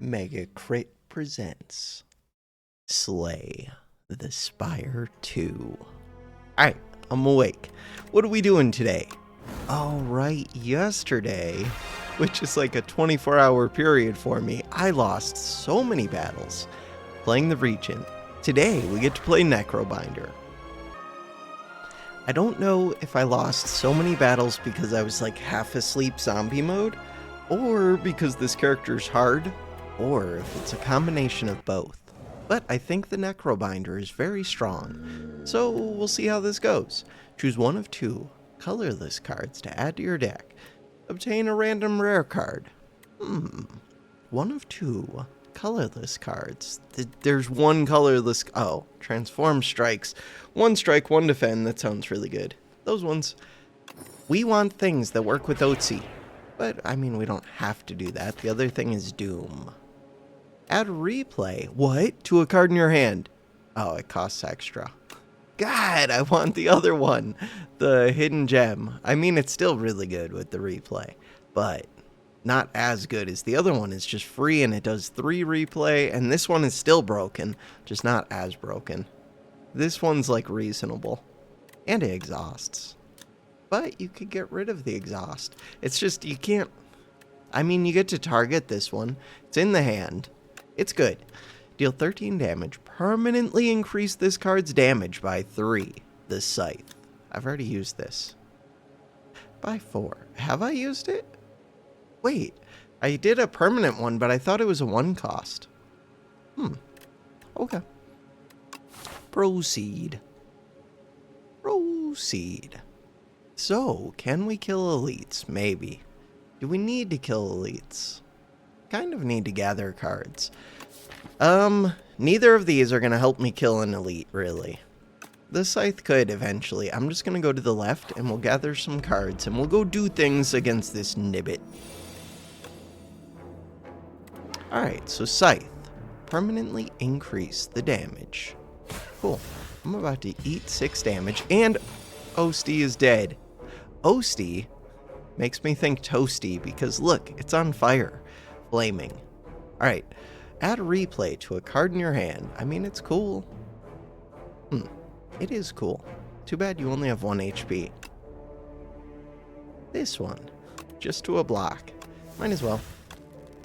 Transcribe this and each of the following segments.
Mega Crit presents Slay the Spire 2. Alright, I'm awake. What are we doing today? Oh, right, yesterday, which is like a 24-hour period for me, I lost so many battles playing the Regent. Today, we get to play NECROBINDER. I don't know if I lost so many battles because I was like half asleep zombie mode, or because this character's hard, or if it's a combination of both. But I think the NECROBINDER is very strong, so we'll see how this goes. Choose one of two colorless cards to add to your deck. Obtain a random rare card. One of two colorless cards. There's one colorless... Oh, transform strikes. One strike, one defend. That sounds really good. Those ones. We want things that work with OTC. But, I mean, we don't have to do that. The other thing is Doom. Add replay. What? To a card in your hand. Oh, it costs extra. God, I want the other one. The hidden gem. I mean, it's still really good with the replay. But not as good as the other one. It's just free and it does 3 replay. And this one is still broken. Just not as broken. This one's like reasonable. And it exhausts. But you could get rid of the exhaust. It's just, you can't... I mean, you get to target this one. It's in the hand. It's good. Deal 13 damage. Permanently increase this card's damage by 3. The Scythe. I've already used this. By 4. Have I used it? Wait. I did a permanent one, but I thought it was a 1 cost. Okay. Proceed. Proceed. So, can we kill elites? Maybe. Do we need to kill elites? Kind of need to gather cards. Neither of these are going to help me kill an elite, really. The Scythe could eventually. I'm just going to go to the left and we'll gather some cards and we'll go do things against this Nibbit. Alright, so Scythe. Permanently increase the damage. Cool. I'm about to eat 6 damage and Osty is dead. Osty makes me think Toasty because look, it's on fire. Flaming. Alright. Add replay to a card in your hand. I mean, it's cool. It is cool. Too bad you only have 1 HP. This one. Just to a block. Might as well.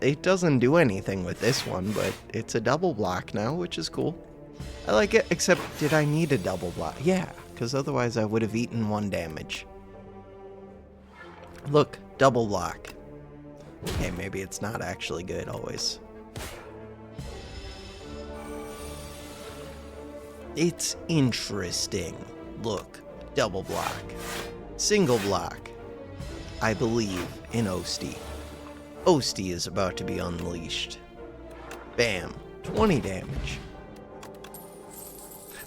It doesn't do anything with this one, but it's a double block now, which is cool. I like it, except did I need a double block? Yeah, because otherwise I would have eaten 1 damage. Look, double block. Okay, maybe it's not actually good always. It's interesting. Look, double block. Single block. I believe in Osty. Osty is about to be unleashed. Bam. 20 damage.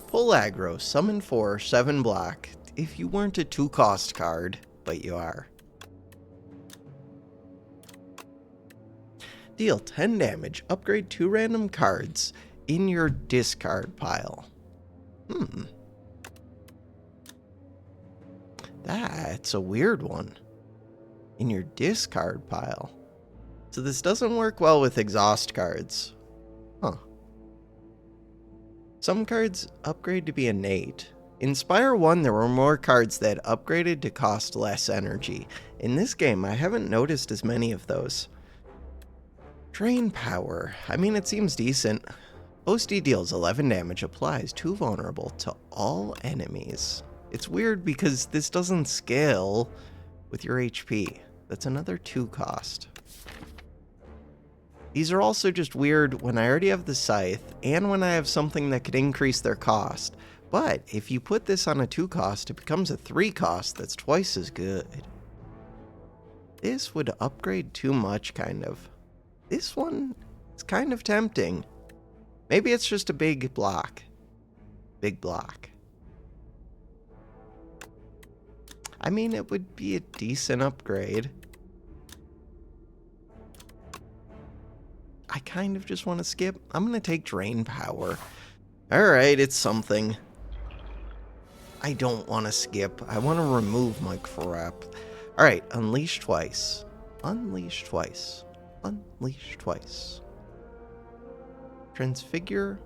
Pull aggro. Summon 4, 7 block. If you weren't a 2-cost card, but you are. Deal 10 damage. Upgrade 2 random cards in your discard pile. That's a weird one. In your discard pile. So this doesn't work well with exhaust cards. Huh. Some cards upgrade to be innate. In Spire 1, there were more cards that upgraded to cost less energy. In this game, I haven't noticed as many of those. Drain power. I mean, it seems decent. Osty deals 11 damage, applies 2 vulnerable to all enemies. It's weird because this doesn't scale with your HP. That's another 2 cost. These are also just weird when I already have the Scythe and when I have something that could increase their cost. But if you put this on a 2 cost, it becomes a 3 cost that's twice as good. This would upgrade too much, kind of. This one is kind of tempting. Maybe it's just a big block. Big block. I mean, it would be a decent upgrade. I kind of just want to skip. I'm going to take Drain Power. Alright, it's something. I don't want to skip. I want to remove my crap. Alright, Unleash twice. Unleash twice. Unleash twice. Transfigure?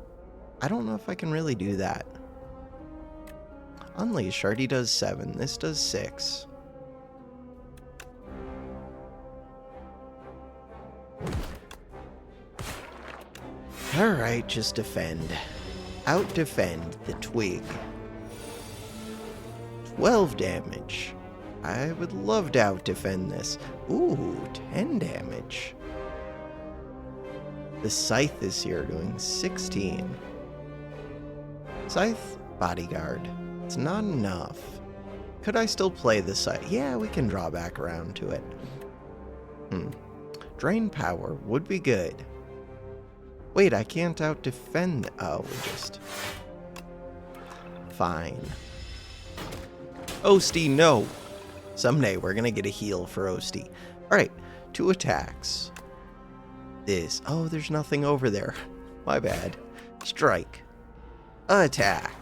I don't know if I can really do that. Unleash already does 7. This does 6. Alright, just defend. Out-defend the twig. 12 damage. I would love to out-defend this. Ooh, 10 damage. The scythe is here doing 16. Scythe, bodyguard. It's not enough. Could I still play the scythe? Yeah, we can draw back around to it. Drain power would be good. Wait, I can't out-defend. Oh, we just... Fine. Osty, no! Someday we're gonna get a heal for Osty. Alright, 2 attacks. This. Oh, there's nothing over there. My bad. Strike. Attack.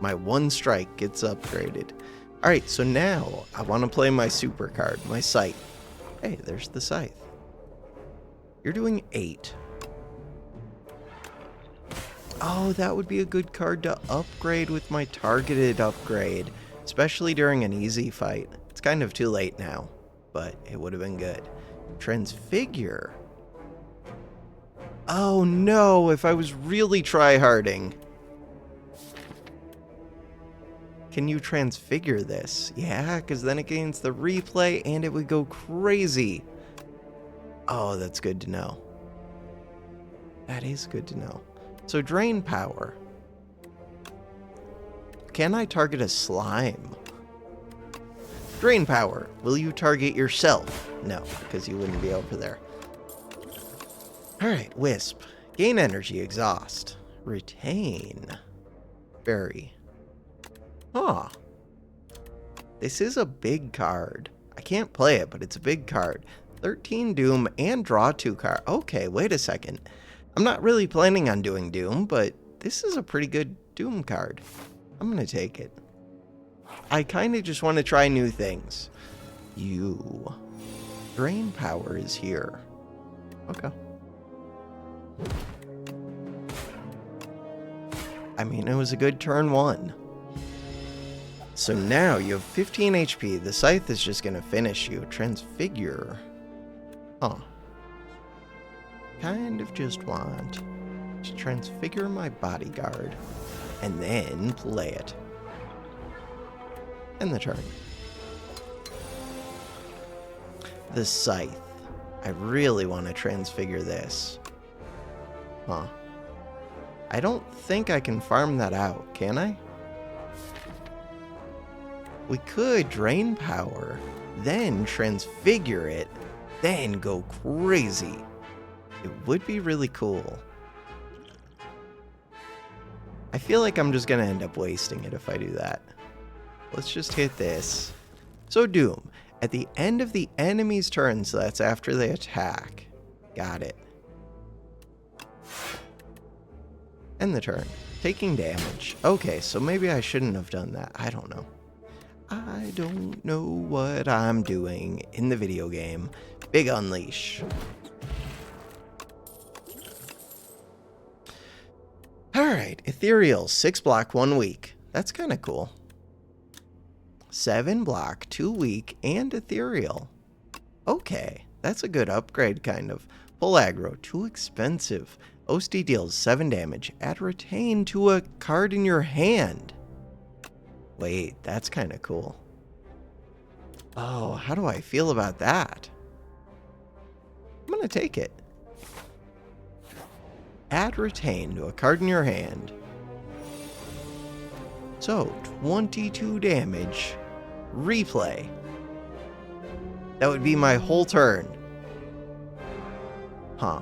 My 1 strike gets upgraded. Alright, so now I want to play my super card, my scythe. Hey, there's the scythe. You're doing 8. Oh, that would be a good card to upgrade with my targeted upgrade, especially during an easy fight. It's kind of too late now, but it would have been good. Transfigure. Oh no, if I was really tryharding. Can you transfigure this? Yeah, because then it gains the replay and it would go crazy. Oh, that's good to know. That is good to know. So drain power. Can I target a slime? Drain power. Will you target yourself? No, because you wouldn't be over there. Alright, Wisp. Gain energy, exhaust. Retain. Bury. Huh. This is a big card. I can't play it, but it's a big card. 13 Doom and draw 2 card. Okay, wait a second. I'm not really planning on doing Doom, but this is a pretty good Doom card. I'm gonna take it. I kind of just want to try new things. You. Drain power is here. Okay. I mean, it was a good turn 1. So now you have 15 HP. The scythe is just gonna finish you. Transfigure. Huh. Kind of just want to transfigure my bodyguard and then play it. End the turn. The scythe. I really want to transfigure this. Huh. I don't think I can farm that out, can I? We could drain power, then transfigure it, then go crazy. It would be really cool. I feel like I'm just gonna end up wasting it if I do that. Let's just hit this. So Doom, at the end of the enemy's turn, so that's after they attack. Got it. End the turn. Taking damage. Okay, so maybe I shouldn't have done that. I don't know. I don't know what I'm doing in the video game. Big Unleash. Alright, Ethereal, 6 block, 1 weak. That's kind of cool. 7 block, 2 weak, and Ethereal. Okay, that's a good upgrade, kind of. Full aggro, too expensive. Osty deals 7 damage. Add retain to a card in your hand. Wait, that's kind of cool. Oh, how do I feel about that? I'm gonna take it. Add retain to a card in your hand. So, 22 damage. Replay. That would be my whole turn. Huh.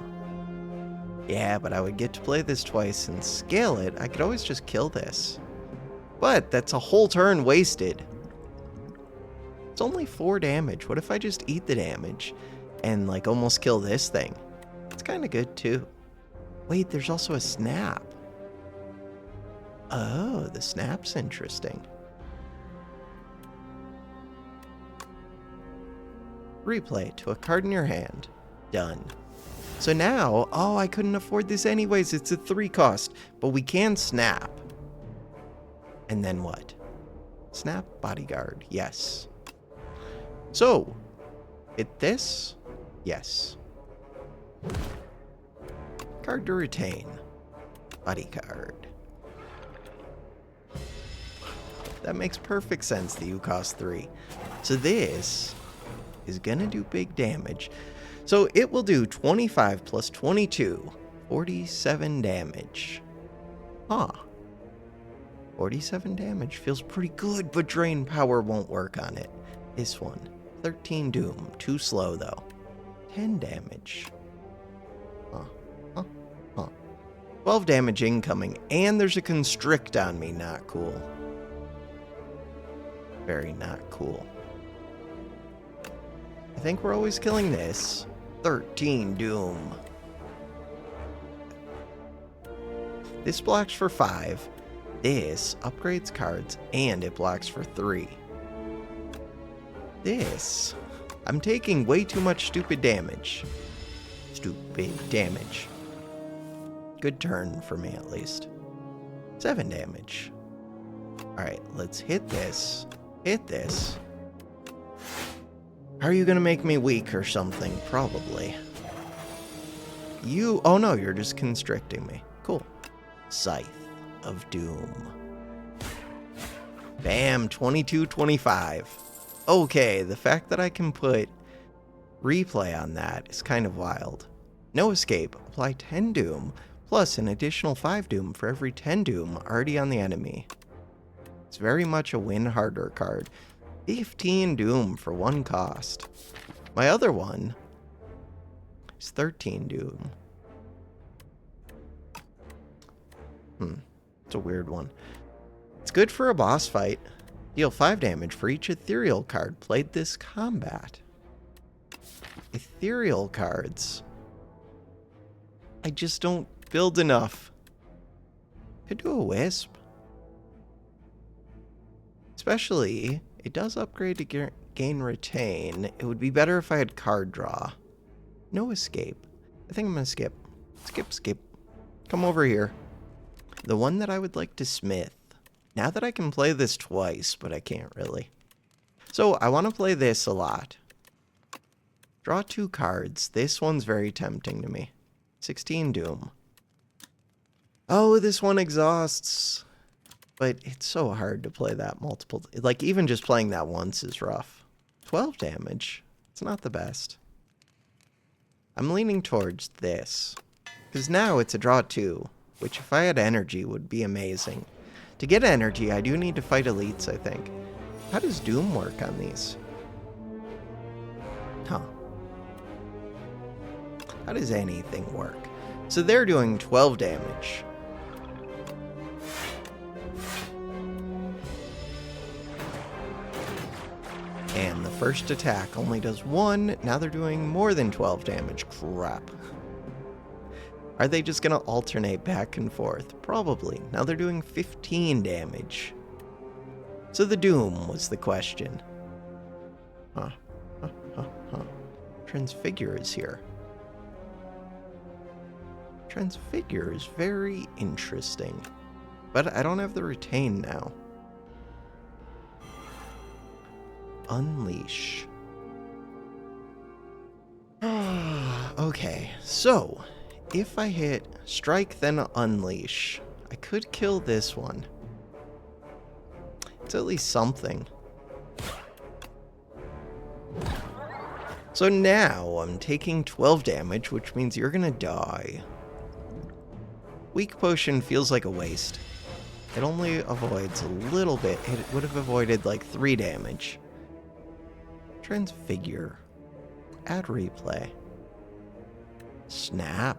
Yeah, but I would get to play this twice and scale it. I could always just kill this. But that's a whole turn wasted. It's only 4 damage. What if I just eat the damage and like almost kill this thing? It's kind of good too. Wait, there's also a snap. Oh, the snap's interesting. Replay to a card in your hand. Done. So now, oh, I couldn't afford this anyways. It's a 3 cost, but we can snap. And then what? Snap bodyguard, yes. So, hit this, yes. Card to retain, bodyguard. That makes perfect sense that you cost 3. So this is gonna do big damage. So it will do 25 plus 22, 47 damage. Huh. 47 damage feels pretty good, but drain power won't work on it. This one, 13 doom, too slow though. 10 damage. Huh. 12 damage incoming, and there's a constrict on me, not cool. Very not cool. I think we're always killing this. 13 doom. This blocks for 5. This upgrades cards, and it blocks for 3. This, I'm taking way too much stupid damage. Stupid damage. Good turn for me, at least. 7 damage. Alright, let's hit this. Hit this. Are you gonna make me weak or something? Probably. You... Oh no, you're just constricting me. Cool. Scythe of Doom. Bam, 22-25. Okay, the fact that I can put replay on that is kind of wild. No escape. Apply 10 Doom, plus an additional 5 Doom for every 10 Doom already on the enemy. It's very much a win harder card. 15 Doom for 1 cost. My other one is 13 Doom. It's a weird one. It's good for a boss fight. Deal 5 damage for each ethereal card played this combat. Ethereal cards. I just don't build enough. Could do a wisp. Especially, it does upgrade to gain retain. It would be better if I had card draw. No escape. I think I'm gonna skip. Skip. Come over here. The one that I would like to smith. Now that I can play this twice, but I can't really. So I want to play this a lot. Draw 2 cards. This one's very tempting to me. 16 Doom. Oh, this one exhausts. But it's so hard to play that multiple... Like, even just playing that once is rough. 12 damage. It's not the best. I'm leaning towards this. Because now it's a draw 2. Which, if I had energy, would be amazing. To get energy, I do need to fight elites, I think. How does Doom work on these? Huh. How does anything work? So they're doing 12 damage. And the first attack only does 1. Now they're doing more than 12 damage. Crap. Are they just going to alternate back and forth? Probably. Now they're doing 15 damage. So the Doom was the question. Transfigure is here. Transfigure is very interesting. But I don't have the retain now. Unleash. Okay, so if I hit strike then unleash, I could kill this one. It's at least something. So now I'm taking 12 damage, which means you're gonna die. Weak potion feels like a waste. It only avoids a little bit. It would have avoided like 3 damage. Transfigure. Add replay. Snap.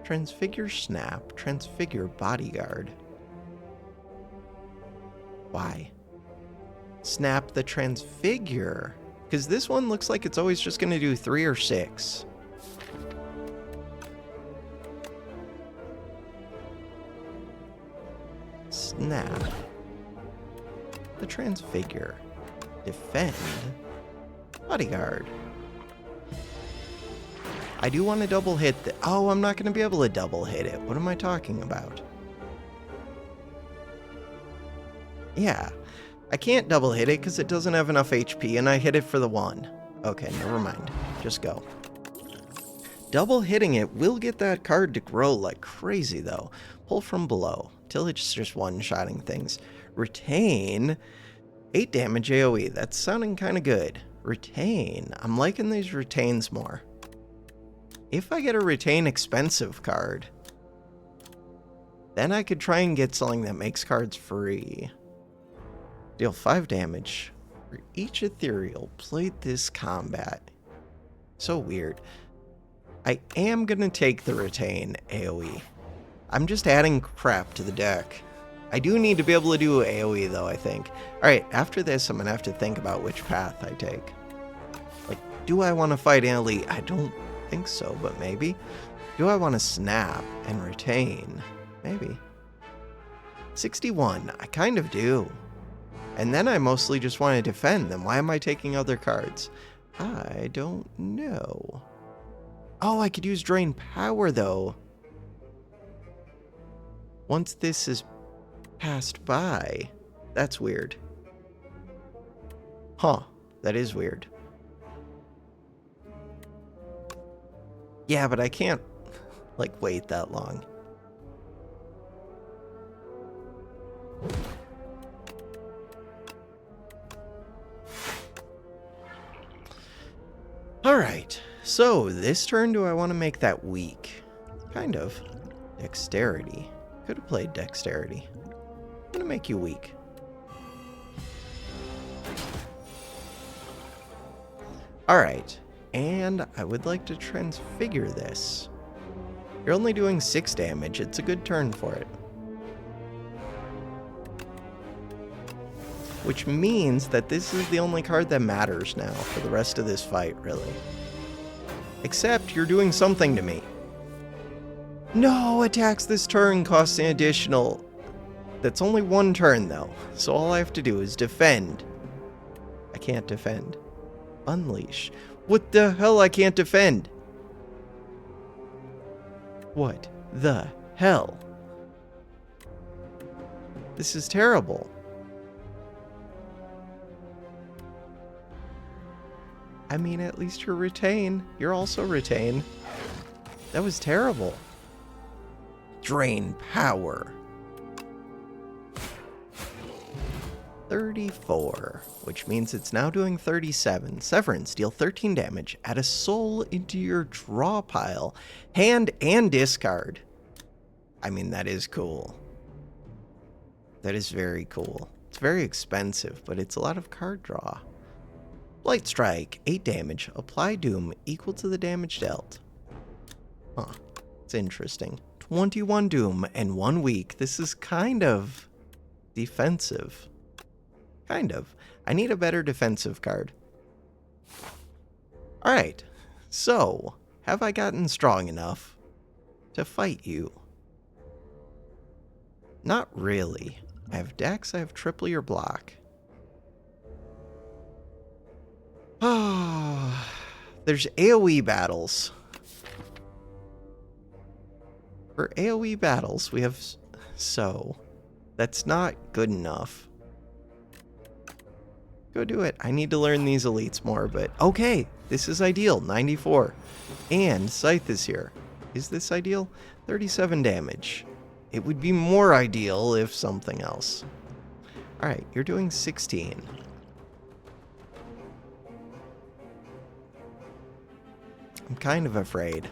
Transfigure snap. Transfigure bodyguard. Why? Snap the transfigure. Because this one looks like it's always just going to do 3 or 6. Snap. The transfigure. Defend. Bodyguard. I do want to double hit the... Oh, I'm not going to be able to double hit it. What am I talking about? Yeah, I can't double hit it because it doesn't have enough HP, and I hit it for the 1. Okay, never mind. Just go. Double hitting it will get that card to grow like crazy, though. Pull from below, till it's just one-shotting things. Retain, 8 damage AoE. That's sounding kind of good. Retain. I'm liking these retains more. If I get a retain expensive card, then I could try and get something that makes cards free. Deal 5 damage for each ethereal played this combat. So weird. I am going to take the retain AoE. I'm just adding crap to the deck. I do need to be able to do AoE though, I think. Alright, after this I'm going to have to think about which path I take. Like, do I want to fight an elite? I don't think so, but maybe. Do I want to snap and retain? Maybe. 61, I kind of do. And then I mostly just want to defend them. Why am I taking other cards? I don't know. Oh, I could use Drain Power, though. Once this is passed by. That's weird. Huh. That is weird. Yeah, but I can't, like, wait that long. Alright, so this turn, do I want to make that weak? Kind of. Dexterity. Could have played Dexterity. I'm going to make you weak. Alright, and I would like to transfigure this. You're only doing 6 damage, it's a good turn for it. Which means that this is the only card that matters now for the rest of this fight, really. Except you're doing something to me. No, attacks this turn costs an additional. That's only 1 turn though, so all I have to do is defend. I can't defend. Unleash. What the hell? I can't defend. What the hell? This is terrible. I mean, at least you're retain. You're also retain. That was terrible. Drain power. 34, which means it's now doing 37. Severance, deal 13 damage. Add a soul into your draw pile. Hand and discard. I mean, that is cool. That is very cool. It's very expensive, but it's a lot of card draw. Light Strike, 8 damage. Apply Doom equal to the damage dealt. Huh. It's interesting. 21 Doom and 1 weak. This is kind of defensive. Kind of. I need a better defensive card. Alright. So, have I gotten strong enough to fight you? Not really. I have Dex, I have triple your block. There's AoE battles. For AoE battles, we have so. That's not good enough. Go do it. I need to learn these elites more, but okay. This is ideal. 94. And Scythe is here. Is this ideal? 37 damage. It would be more ideal if something else. Alright, you're doing 16. I'm kind of afraid.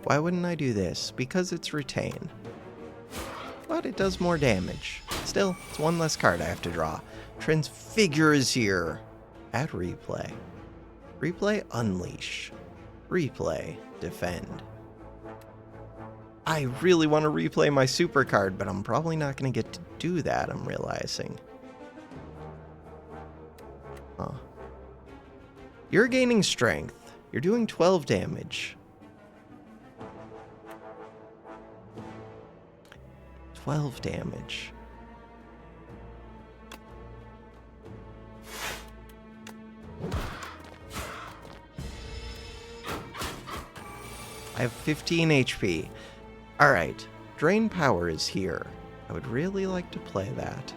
Why wouldn't I do this? Because it's retain. But it does more damage. Still, it's 1 less card I have to draw. Transfigure is here. Add replay. Replay, unleash. Replay, defend. I really want to replay my super card, but I'm probably not going to get to do that, I'm realizing. Huh. You're gaining strength. You're doing 12 damage. 12 damage. I have 15 HP. Alright, Drain Power is here. I would really like to play that.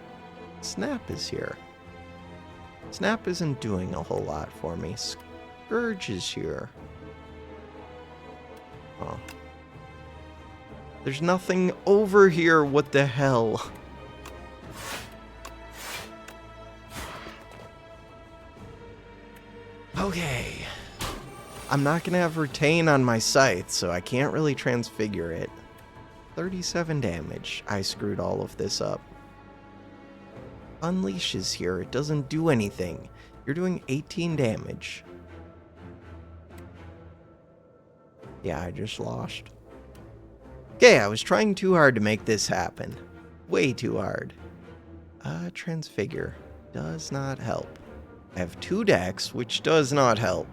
Snap is here. Snap isn't doing a whole lot for me. Scourge is here. Oh. There's nothing over here, what the hell? Okay. I'm not gonna have retain on my scythe, so I can't really transfigure it. 37 damage. I screwed all of this up. Unleash is here. It doesn't do anything. You're doing 18 damage. Yeah, I just lost. Okay, I was trying too hard to make this happen. Way too hard. Transfigure. Does not help. I have 2 decks, which does not help.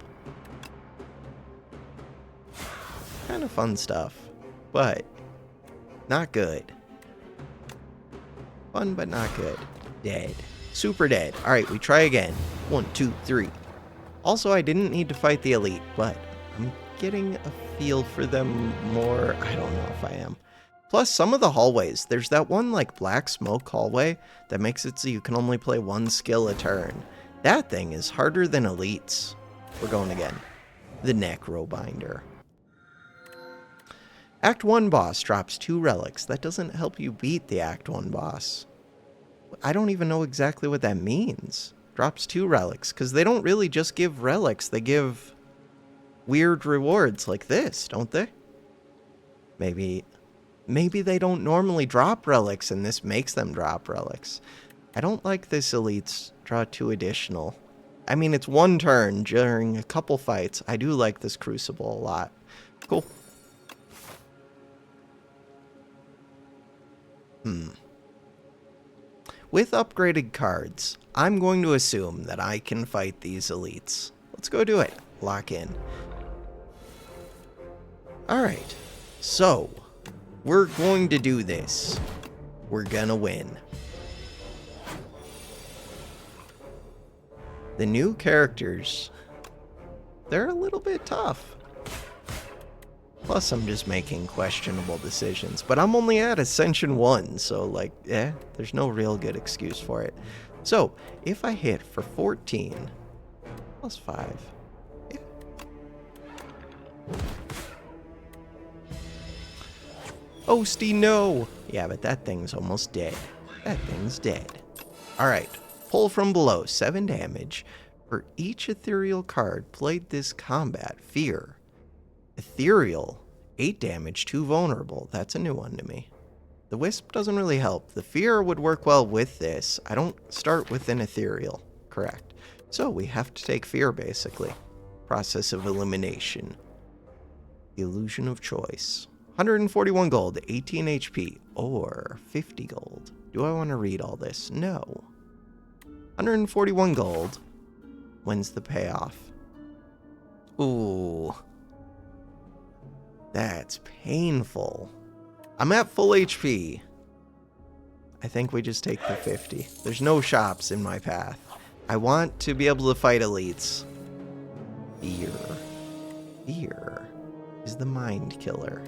Kind of fun stuff, but not good. Fun, but not good. Dead. Super dead. Alright, we try again. 1, 2, 3. Also, I didn't need to fight the elite, but I'm getting a feel for them more. I don't know if I am. Plus, some of the hallways, there's that one like black smoke hallway that makes it so you can only play 1 skill a turn. That thing is harder than elites. We're going again. The NECROBINDER. Act 1 boss drops 2 relics. That doesn't help you beat the Act 1 boss. I don't even know exactly what that means. Drops 2 relics, because they don't really just give relics. They give weird rewards like this, don't they? Maybe they don't normally drop relics, and this makes them drop relics. I don't like this elite's draw 2 additional. I mean, it's 1 turn during a couple fights. I do like this Crucible a lot. Cool. With upgraded cards, I'm going to assume that I can fight these elites. Let's go do it. Lock in. Alright, so we're going to do this. We're gonna win. The new characters, they're a little bit tough. Plus, I'm just making questionable decisions. But I'm only at Ascension 1, so, like, there's no real good excuse for it. So, if I hit for 14, plus 5. Yeah. Osty, no! Yeah, but that thing's almost dead. That thing's dead. Alright, pull from below, 7 damage. For each ethereal card played this combat, fear. Ethereal, 8 damage, 2 vulnerable. That's a new one to me. The Wisp doesn't really help. The Fear would work well with this. I don't start with an Ethereal. Correct. So we have to take Fear, basically. Process of elimination. The illusion of choice. 141 gold, 18 HP, or 50 gold. Do I want to read all this? No. 141 gold. When's the payoff? Ooh. That's painful. I'm at full HP. I think we just take the 50. There's no shops in my path. I want to be able to fight elites. Fear. Fear is the mind killer.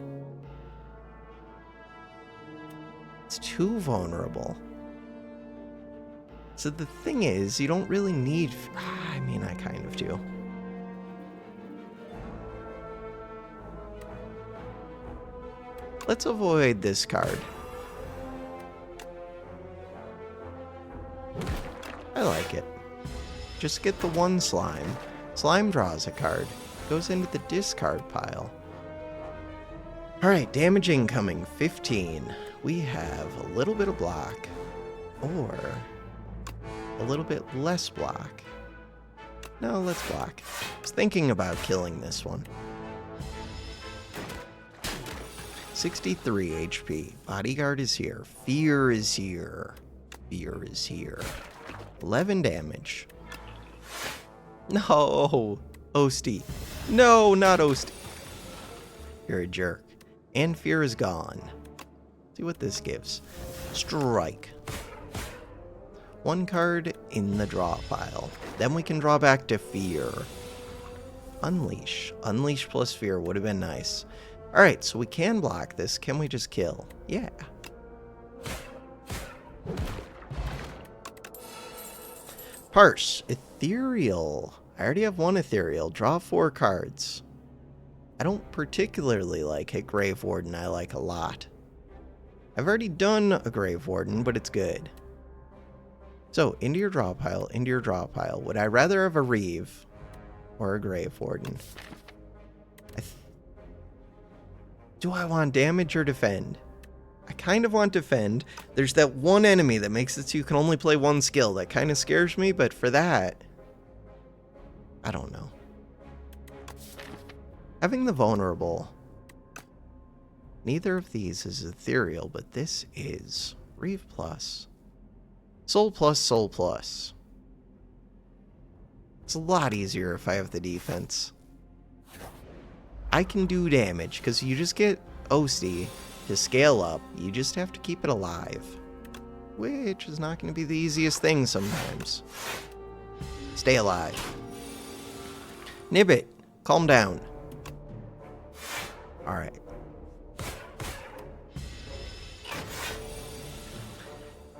It's too vulnerable. So the thing is, you don't really need... I mean, I kind of do. Let's avoid this card. I like it. Just get the 1 slime. Slime draws a card. Goes into the discard pile. Alright, damage incoming, 15. We have a little bit of block. Or a little bit less block. No, let's block. I was thinking about killing this one. 63 HP. Bodyguard is here. Fear is here. Fear is here. 11 damage. No! Osty. No, not Osty. You're a jerk. And Fear is gone. See what this gives. Strike. 1 card in the draw pile. Then we can draw back to Fear. Unleash. Unleash plus Fear would have been nice. Alright, so we can block this. Can we just kill? Yeah. Parse. Ethereal. I already have one ethereal. Draw 4 cards. I don't particularly like a Grave Warden. I like a lot. I've already done a Grave Warden, but it's good. So, into your draw pile, into your draw pile. Would I rather have a Reeve or a Grave Warden? Do I want damage or defend? I kind of want defend. There's that one enemy that makes it so you can only play one skill. That kind of scares me, but for that, I don't know. Having the vulnerable. Neither of these is ethereal, but this is Reeve plus. Soul plus, soul plus. It's a lot easier if I have the defense. I can do damage, because you just get OC to scale up. You just have to keep it alive. Which is not going to be the easiest thing sometimes. Stay alive. Nibbit, calm down. Alright.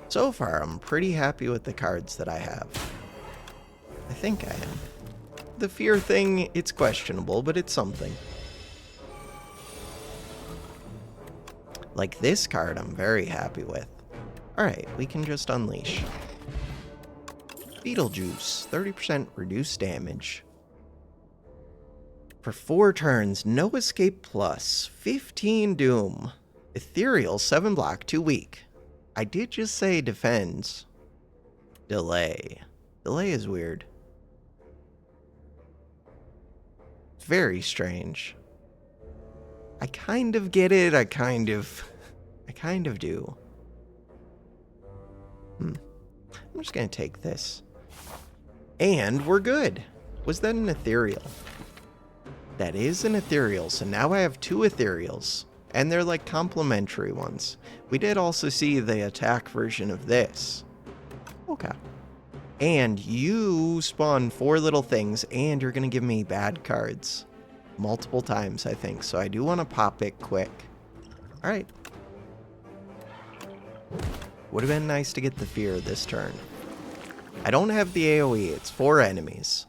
So far, I'm pretty happy with the cards that I have. I think I am. The fear thing, it's questionable, but it's something. Like this card, I'm very happy with. Alright, we can just unleash. Beetlejuice, 30% reduced damage. For 4 turns, no escape plus, 15 doom. Ethereal, 7 block, 2 weak. I did just say defends. Delay. Delay is weird. Very strange. I kind of get it, I kind of do. I'm just gonna take this. And we're good. Was that an ethereal? That is an ethereal, so now I have 2 ethereals. And they're like complementary ones. We did also see the attack version of this. Okay. And you spawn 4 little things, and you're gonna give me bad cards. Multiple times, I think, so I do want to pop it quick. Alright. Would have been nice to get the fear this turn. I don't have the AoE, it's 4 enemies.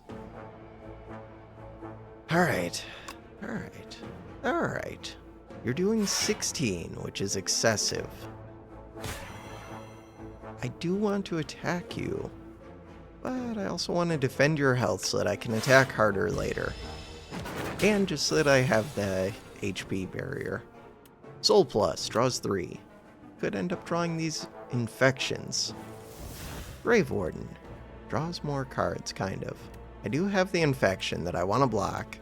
Alright. Alright. Alright. You're doing 16, which is excessive. I do want to attack you, but I also want to defend your health so that I can attack harder later. And just so that I have the HP barrier. Soul plus, draws 3. Could end up drawing these infections. Grave Warden, draws more cards, kind of. I do have the infection that I want to block.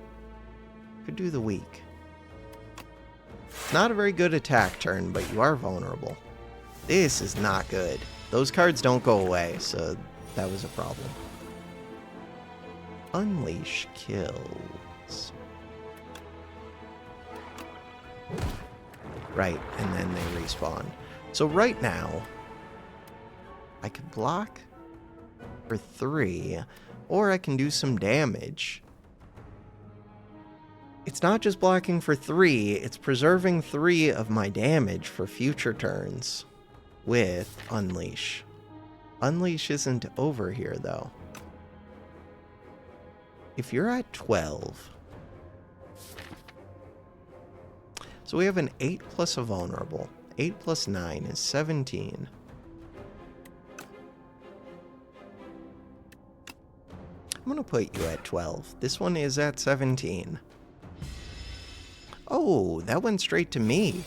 Could do the weak. Not a very good attack turn, but you are vulnerable. This is not good. Those cards don't go away, so that was a problem. Unleash kills. Right, and then they respawn. So right now, I could block for 3, or I can do some damage. It's not just blocking for 3, it's preserving 3 of my damage for future turns with Unleash. Unleash isn't over here, though. If you're at 12... So we have an 8 plus a vulnerable. 8 plus 9 is 17. I'm going to put you at 12. This one is at 17. Oh, that went straight to me.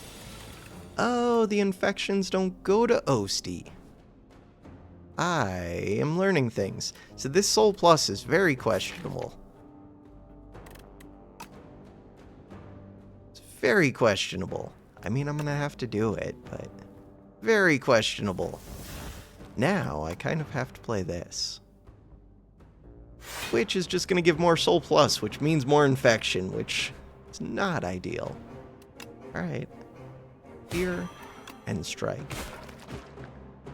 Oh, the infections don't go to Osti. I am learning things. So this Soul Plus is very questionable. It's very questionable. I mean, I'm going to have to do it, but very questionable. Now, I kind of have to play this. Which is just going to give more Soul Plus, which means more infection, which is not ideal. Alright. Fear and strike.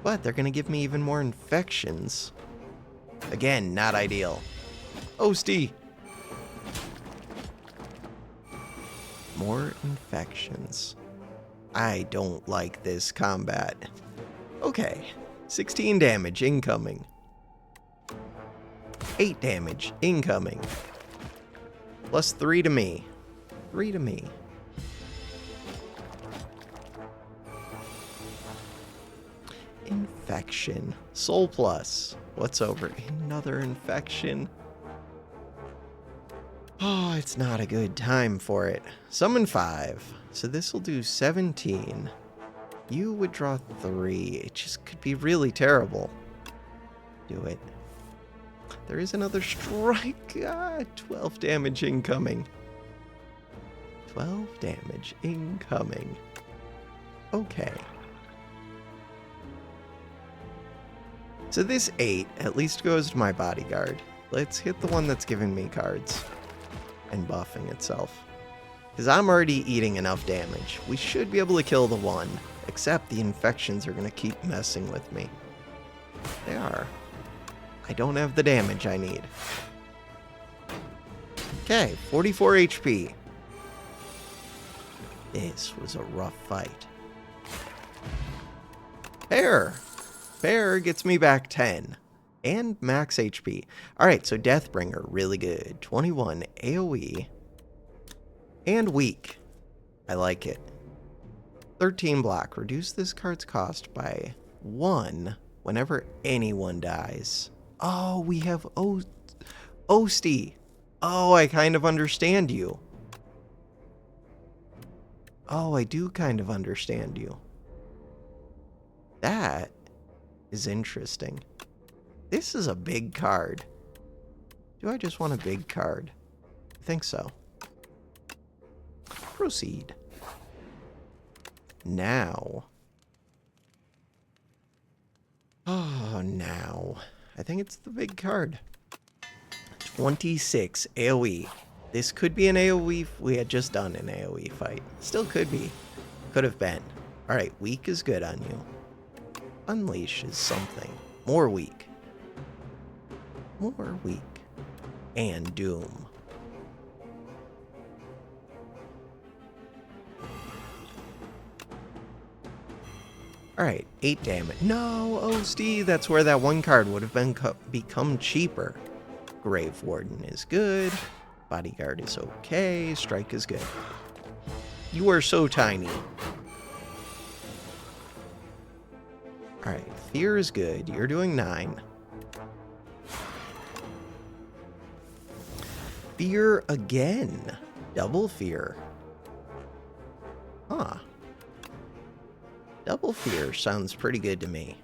But they're going to give me even more infections. Again, not ideal. Osti! More infections. I don't like this combat. Okay, 16 damage incoming. 8 damage incoming. Plus 3 to me. 3 to me. Infection. Soul plus. What's over? Another infection. Oh, it's not a good time for it. Summon 5. So this will do 17. You would draw 3. It just could be really terrible. Do it. There is another strike. 12 damage incoming. 12 damage incoming. Okay. So this 8 at least goes to my bodyguard. Let's hit the one that's giving me cards and buffing itself. Because I'm already eating enough damage. We should be able to kill the one, except the infections are going to keep messing with me. They are. I don't have the damage I need. Okay, 44 HP. This was a rough fight. Bear gets me back 10. And max HP. Alright, so Deathbringer, really good. 21 AoE. And weak. I like it. 13 block. Reduce this card's cost by 1 whenever anyone dies. Oh, we have Osty. Oh, I kind of understand you. Oh, I do kind of understand you. That is interesting. This is a big card. Do I just want a big card? I think so. Proceed. Now. Oh, now. I think it's the big card. 26 AoE. This could be an AoE if we had just done an AoE fight. Still could be. Could have been. Alright, weak is good on you. Unleash is something. More weak. More weak. And doom. Alright, 8 damage. No, Osty, that's where that one card would have been become cheaper. Grave Warden is good. Bodyguard is okay. Strike is good. You are so tiny. Alright, Fear is good. You're doing 9. Fear again. Double Fear. Huh. Double Fear sounds pretty good to me.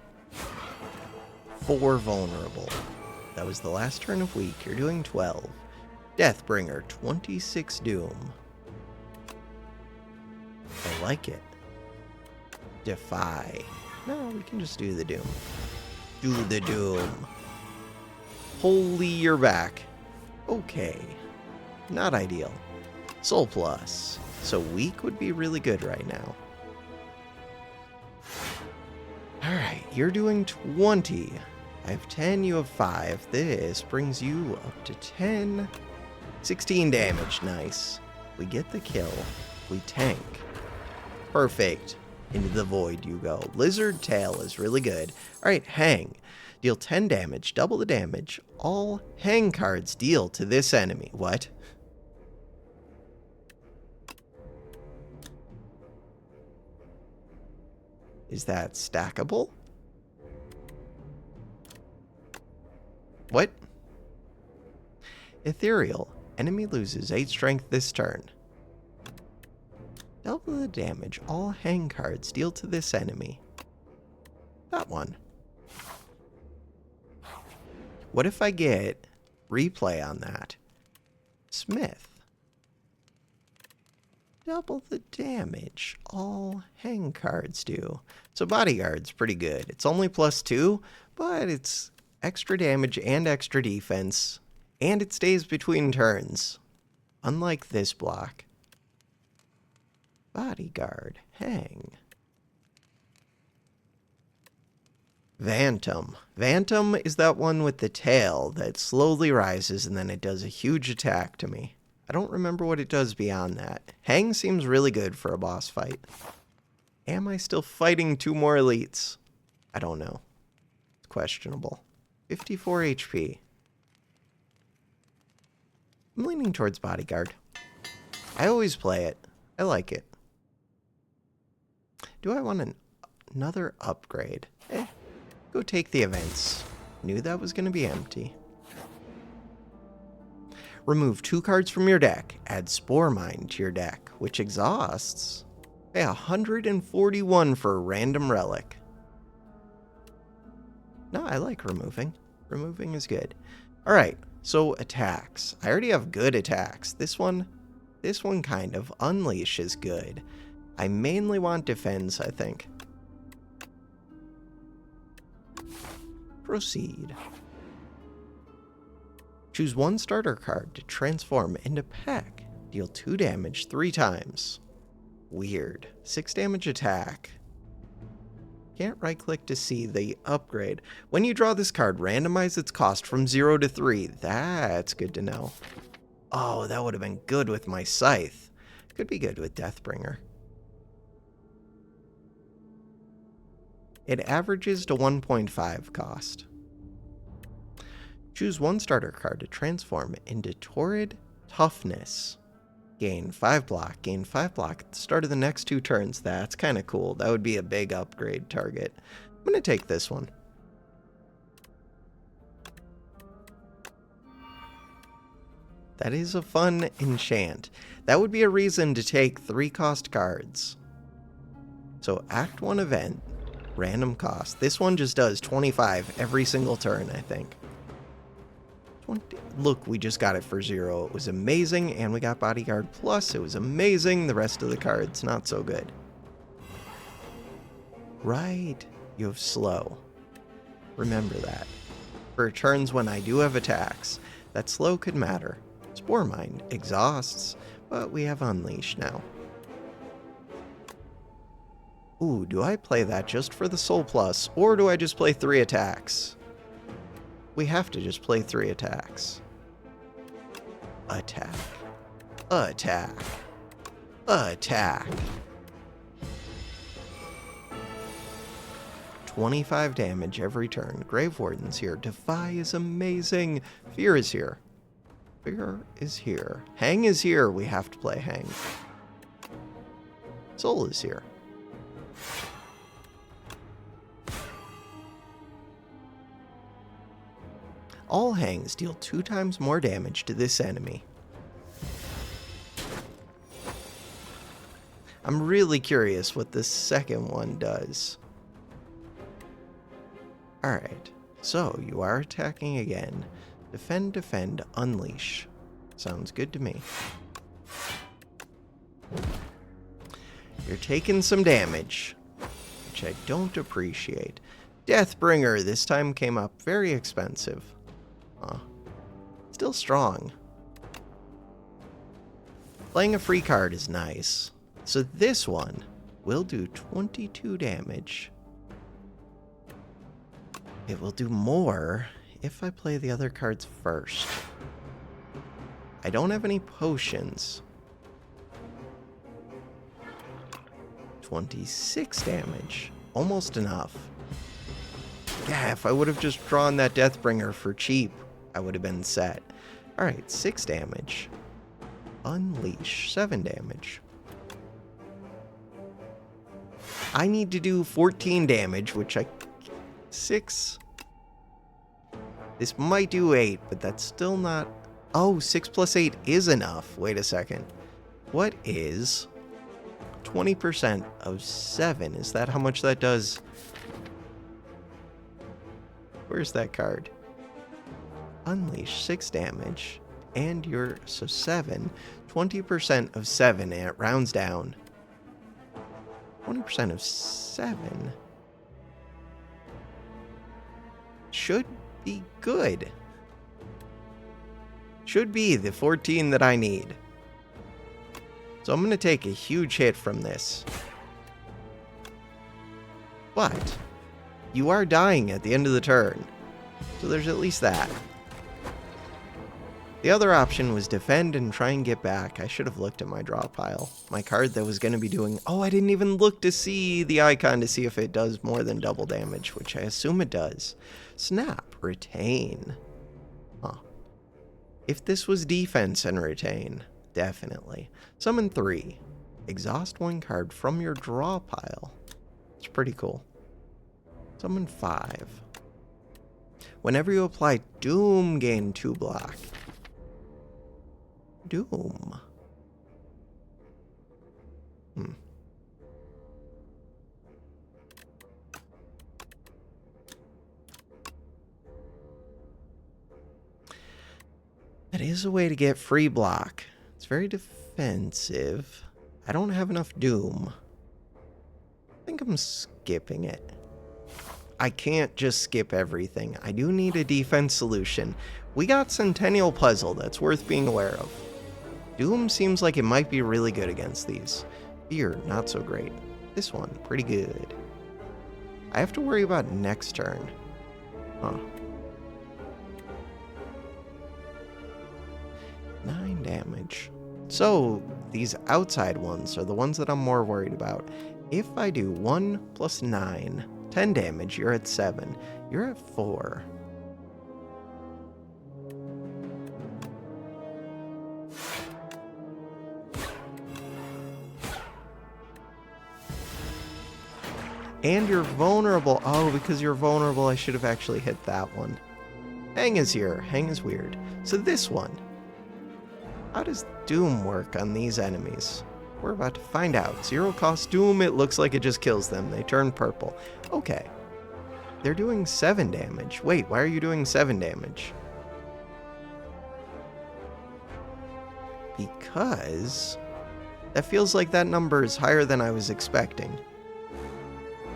4 vulnerable. That was the last turn of week. You're doing 12. Deathbringer, 26 doom. I like it. Defy. No, we can just do the doom. Do the doom. Holy, you're back. Okay. Not ideal. Soul plus. So weak would be really good right now. Alright, you're doing 20. I have 10, you have 5. This brings you up to 10. 16 damage, nice. We get the kill. We tank. Perfect. Into the void you go. Lizard tail is really good. Alright, hang. Deal 10 damage, double the damage. All hang cards deal to this enemy. What? Is that stackable? What? Ethereal. Enemy loses 8 strength this turn. Double the damage. All hang cards deal to this enemy. That one. What if I get replay on that? Smith. Double the damage. All hang cards do. So bodyguard's pretty good. It's only +2, but it's extra damage and extra defense. And it stays between turns. Unlike this block. Bodyguard. Hang. Phantom. Phantom is that one with the tail that slowly rises and then it does a huge attack to me. I don't remember what it does beyond that. Hang seems really good for a boss fight. Am I still fighting 2 more elites? I don't know. It's questionable. 54 HP. I'm leaning towards bodyguard. I always play it. I like it. Do I want another upgrade? Go take the events. Knew that was going to be empty. Remove 2 cards from your deck. Add Spore Mine to your deck, which exhausts. Pay 141 for a random relic. No, I like removing. Removing is good. Alright, so attacks. I already have good attacks. This one kind of. Unleash is good. I mainly want defense, I think. Proceed. Choose 1 starter card to transform into Peck. Deal 2 damage 3 times. Weird. 6 damage attack. Can't right-click to see the upgrade. When you draw this card, randomize its cost from 0 to 3. That's good to know. Oh, that would have been good with my Scythe. Could be good with Deathbringer. It averages to 1.5 cost. Choose 1 starter card to transform into Torrid Toughness. Gain 5 block. Gain 5 block at the start of the next 2 turns. That's kind of cool. That would be a big upgrade target. I'm going to take this one. That is a fun enchant. That would be a reason to take 3 cost cards. So Act 1 event, random cost. This one just does 25 every single turn, I think. 20. Look, we just got it for 0. It was amazing, and we got Bodyguard Plus. It was amazing. The rest of the cards, not so good. Right. You have slow. Remember that. For turns when I do have attacks, that slow could matter. Spore Mine exhausts, but we have Unleash now. Ooh, do I play that just for the Soul Plus, or do I just play 3 attacks? We have to just play 3 attacks. Attack. Attack. Attack. 25 damage every turn. Grave Warden's here. Defy is amazing. Fear is here. Fear is here. Hang is here. We have to play Hang. Soul is here. All hangs deal 2 times more damage to this enemy. I'm really curious what the second one does. Alright, so you are attacking again. Defend, defend, unleash. Sounds good to me. You're taking some damage, which I don't appreciate. Deathbringer this time came up very expensive. Still strong. Playing a free card is nice. So this one will do 22 damage. It will do more if I play the other cards first. I don't have any potions. 26 damage. Almost enough. Yeah, if I would have just drawn that Deathbringer for cheap, I would have been set. Alright, 6 damage. Unleash, 7 damage. I need to do 14 damage, which 6. This might do 8, but that's still not... Oh, 6 plus 8 is enough. Wait a second. What is 20% of 7? Is that how much that does? Where's that card? Unleash, 6 damage. And you're... So 7. 20% of 7, and it rounds down. 20% of 7 should be good. Should be the 14 that I need. So I'm going to take a huge hit from this. But you are dying at the end of the turn. So there's at least that. The other option was defend and try and get back. I should have looked at my draw pile. My card that was going to be doing... Oh, I didn't even look to see the icon to see if it does more than double damage, which I assume it does. Snap. Retain. Huh. If this was defense and retain, definitely. Summon 3. Exhaust 1 card from your draw pile. It's pretty cool. Summon 5. Whenever you apply Doom, gain 2 block. Doom. That is a way to get free block. It's very defensive. I don't have enough Doom. I think I'm skipping it. I can't just skip everything. I do need a defense solution. We got Centennial Puzzle that's worth being aware of. Doom seems like it might be really good against these. Fear, not so great. This one, pretty good. I have to worry about next turn. Huh. 9 damage. So, these outside ones are the ones that I'm more worried about. If I do 1 plus 9, 10 damage, you're at 7. You're at 4. And you're vulnerable. Oh, because you're vulnerable, I should have actually hit that one. Hang is here. Hang is weird. So this one. How does Doom work on these enemies? We're about to find out. 0 cost Doom, it looks like it just kills them. They turn purple. Okay. They're doing 7 damage. Wait, why are you doing 7 damage? Because that feels like that number is higher than I was expecting.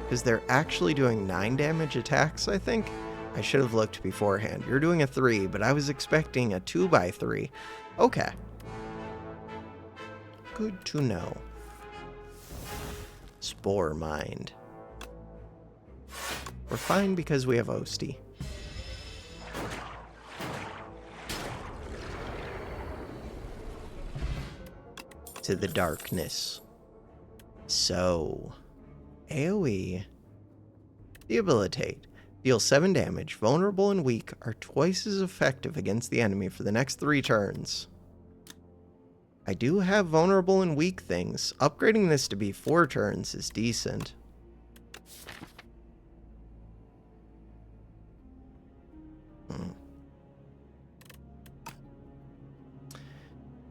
Because they're actually doing 9 damage attacks, I think? I should have looked beforehand. You're doing a 3, but I was expecting a 2x3. Okay. Good to know. Spore Mind. We're fine because we have Osti. To the darkness. So... AoE. Debilitate. Deal 7 damage. Vulnerable and weak are twice as effective against the enemy for the next 3 turns. I do have vulnerable and weak things. Upgrading this to be 4 turns is decent.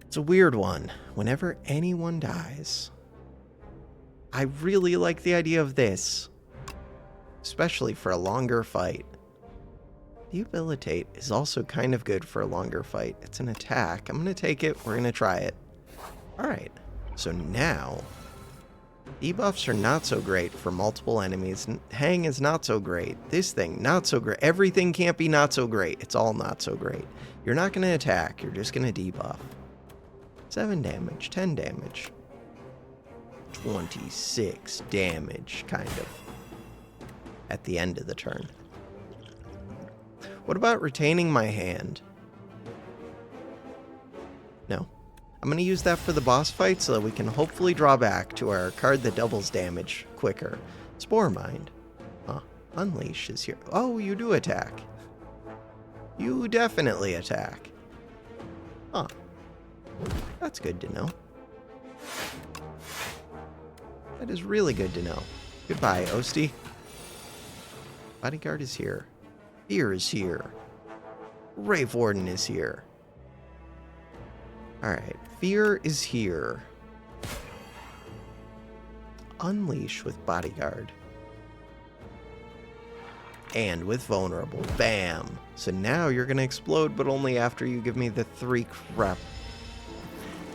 It's a weird one. Whenever anyone dies... I really like the idea of this, especially for a longer fight. Debilitate is also kind of good for a longer fight. It's an attack. I'm going to take it. We're going to try it. Alright, so now, debuffs are not so great for multiple enemies. Hang is not so great. This thing, not so great. Everything can't be not so great. It's all not so great. You're not going to attack. You're just going to debuff. 7 damage, 10 damage. 26 damage, kind of, at the end of the turn. What about retaining my hand? No. I'm going to use that for the boss fight so that we can hopefully draw back to our card that doubles damage quicker. Spore Mind. Huh. Unleash is here. Oh, you do attack. You definitely attack. Huh. That's good to know. That is really good to know. Goodbye, Osti. Bodyguard is here. Fear is here. Rave Warden is here. Alright, Fear is here. Unleash with Bodyguard. And with Vulnerable. Bam! So now you're going to explode, but only after you give me the 3 crap.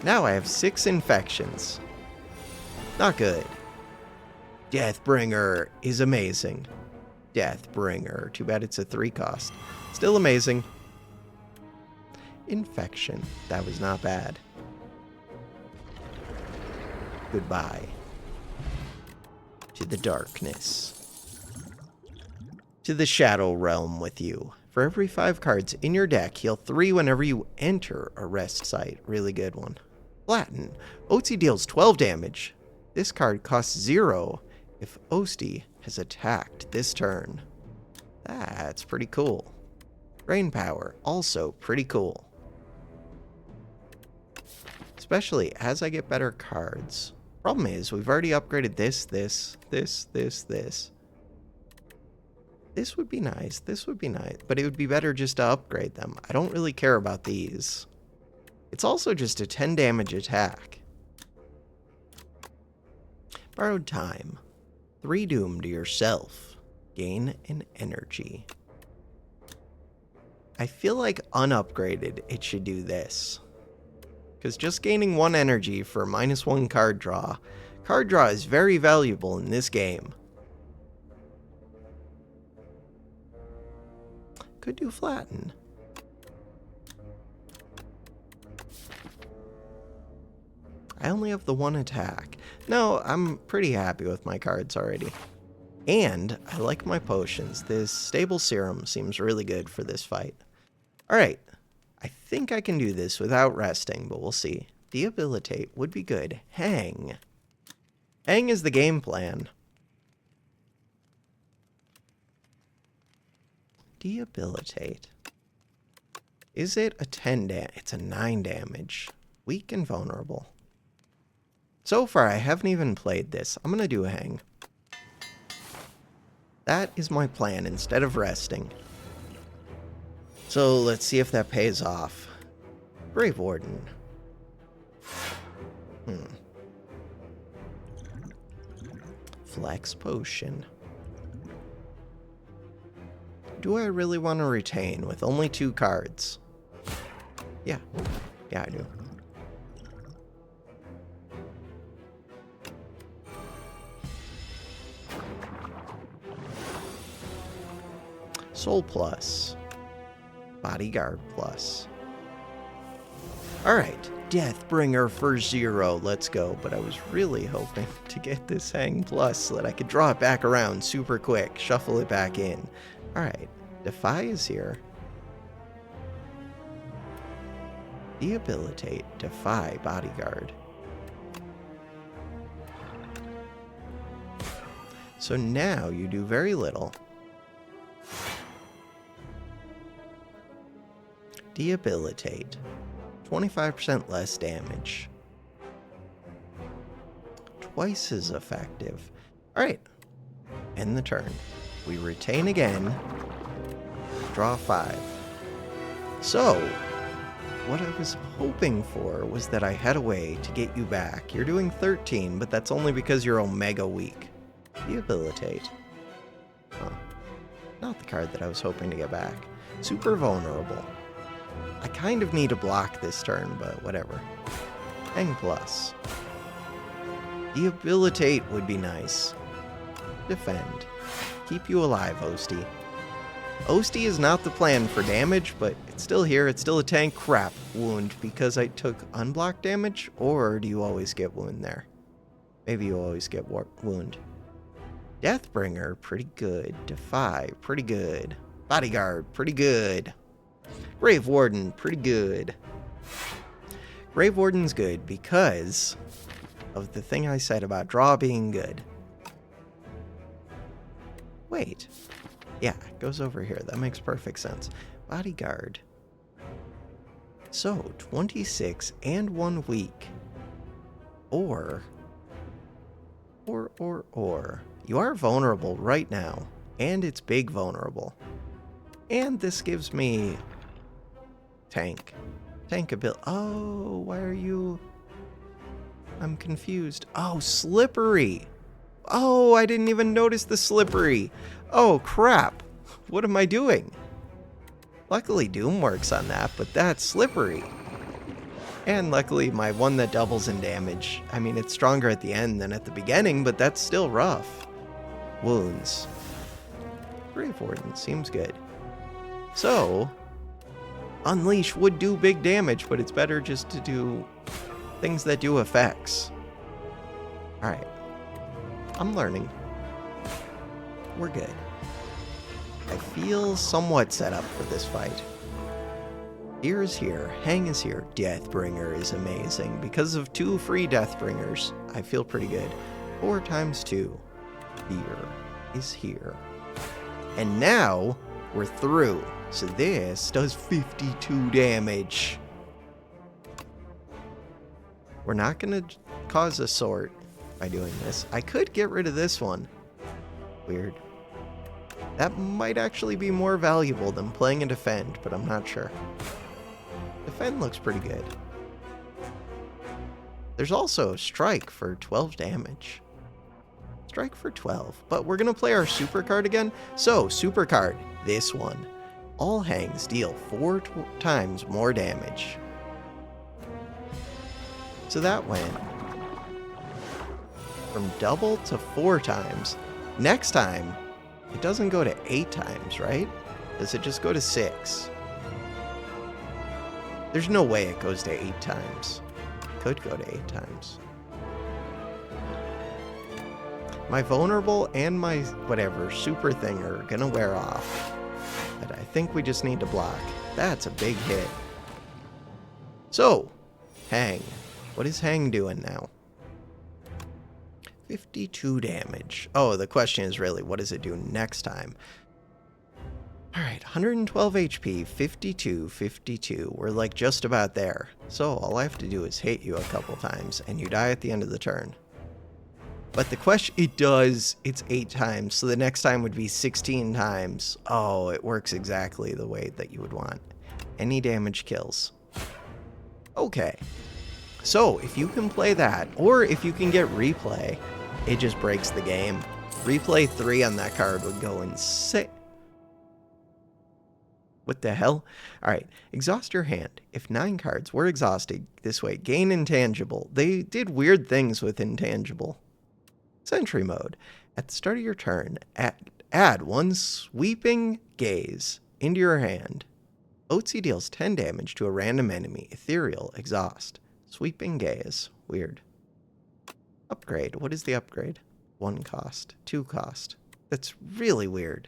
Now I have 6 infections. Not good. Deathbringer is amazing. Deathbringer. Too bad it's a 3 cost. Still amazing. Infection. That was not bad. Goodbye. To the darkness. To the Shadow Realm with you. For every 5 cards in your deck, heal 3 whenever you enter a rest site. Really good one. Flatten. Oatsy deals 12 damage. This card costs 0 if Oatsy has attacked this turn. That's pretty cool. Brain Power, also pretty cool. Especially as I get better cards. Problem is, we've already upgraded this. This would be nice. This would be nice. But it would be better just to upgrade them. I don't really care about these. It's also just a 10 damage attack. Borrowed Time. 3 doom to yourself. Gain an energy. I feel like unupgraded, it should do this. Because just gaining 1 energy for -1 card draw. Card draw is very valuable in this game. Could do Flatten. I only have the 1 attack. No, I'm pretty happy with my cards already. And I like my potions. This Stable Serum seems really good for this fight. Alright, I think I can do this without resting, but we'll see. Debilitate would be good. Hang. Hang is the game plan. Debilitate. Is it a 10 damage? It's a 9 damage. Weak and vulnerable. So far, I haven't even played this. I'm going to do a hang. That is my plan instead of resting. So let's see if that pays off. Grave Warden. Flex Potion. Do I really want to retain with only 2 cards? Yeah. Yeah, I do. Soul Plus. Bodyguard Plus. Alright, Deathbringer for 0. Let's go. But I was really hoping to get this Hang Plus so that I could draw it back around super quick. Shuffle it back in. Alright, Defy is here. Debilitate, Defy, Bodyguard. So now you do very little. Debilitate. 25% less damage. Twice as effective. Alright. End the turn. We retain again. Draw 5. So, what I was hoping for was that I had a way to get you back. You're doing 13, but that's only because you're Omega weak. Debilitate. Huh. Not the card that I was hoping to get back. Super vulnerable. I kind of need to block this turn, but whatever. Hang Plus. Debilitate would be nice. Defend. Keep you alive, Oatsy. Oatsy is not the plan for damage, but it's still here. It's still a tank. Crap. Wound because I took unblocked damage? Or do you always get wound there? Maybe you always get wound. Deathbringer, pretty good. Defy, pretty good. Bodyguard, pretty good. Grave Warden, pretty good. Grave Warden's good because of the thing I said about draw being good. Wait. Yeah, it goes over here. That makes perfect sense. Bodyguard. So, 26 and 1 week. Or. You are vulnerable right now. And it's big vulnerable. And this gives me tank. Tank ability. Oh, why are you... I'm confused. Oh, slippery. Oh, I didn't even notice the slippery. Oh, crap. What am I doing? Luckily, Doom works on that, but that's slippery. And luckily, my one that doubles in damage. I mean, it's stronger at the end than at the beginning, but that's still rough. Wounds. Grave Warden seems good. So, Unleash would do big damage, but it's better just to do things that do effects. Alright. I'm learning. We're good. I feel somewhat set up for this fight. Fear is here, Hang is here, Deathbringer is amazing. Because of 2 free Deathbringers, I feel pretty good. 4 times 2. Fear is here. And now, we're through. So this does 52 damage. We're not going to cause a sort by doing this. I could get rid of this one. Weird. That might actually be more valuable than playing a defend, but I'm not sure. Defend looks pretty good. There's also strike for 12 damage. Strike for 12. But we're going to play our super card again. So, super card, this one. All hangs deal 4 times more damage. So that went from double to 4 times. Next time, it doesn't go to 8 times, right? Does it just go to 6? There's no way it goes to 8 times. It could go to 8 times. My vulnerable and my whatever super thing are gonna wear off. But I think we just need to block. That's a big hit. So, Hang. What is Hang doing now? 52 damage. Oh, the question is really, what does it do next time? Alright, 112 HP, 52, 52. We're like just about there. So all I have to do is hit you a couple times, and you die at the end of the turn. But the question, it's 8 times, so the next time would be 16 times. Oh, it works exactly the way that you would want. Any damage kills. Okay. So, if you can play that, or if you can get replay, it just breaks the game. Replay 3 on that card would go insane. What the hell? Alright, exhaust your hand. If 9 cards were exhausted this way, gain intangible. They did weird things with intangible. Sentry mode. At the start of your turn, add 1 sweeping gaze into your hand. Otzi deals 10 damage to a random enemy. Ethereal, exhaust. Sweeping gaze. Weird. Upgrade. What is the upgrade? 1 cost. 2 cost. That's really weird.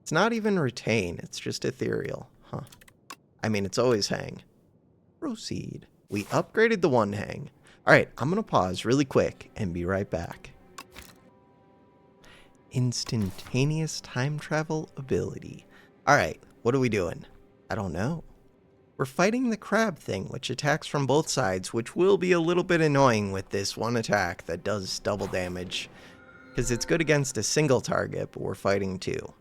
It's not even retain. It's just ethereal. Huh. I mean, it's always hang. Proceed. We upgraded the 1 hang. Alright, I'm going to pause really quick and be right back. Instantaneous time travel ability. Alright, what are we doing? I don't know. We're fighting the crab thing, which attacks from both sides, which will be a little bit annoying with this one attack that does double damage. Because it's good against a single target, but we're fighting 2.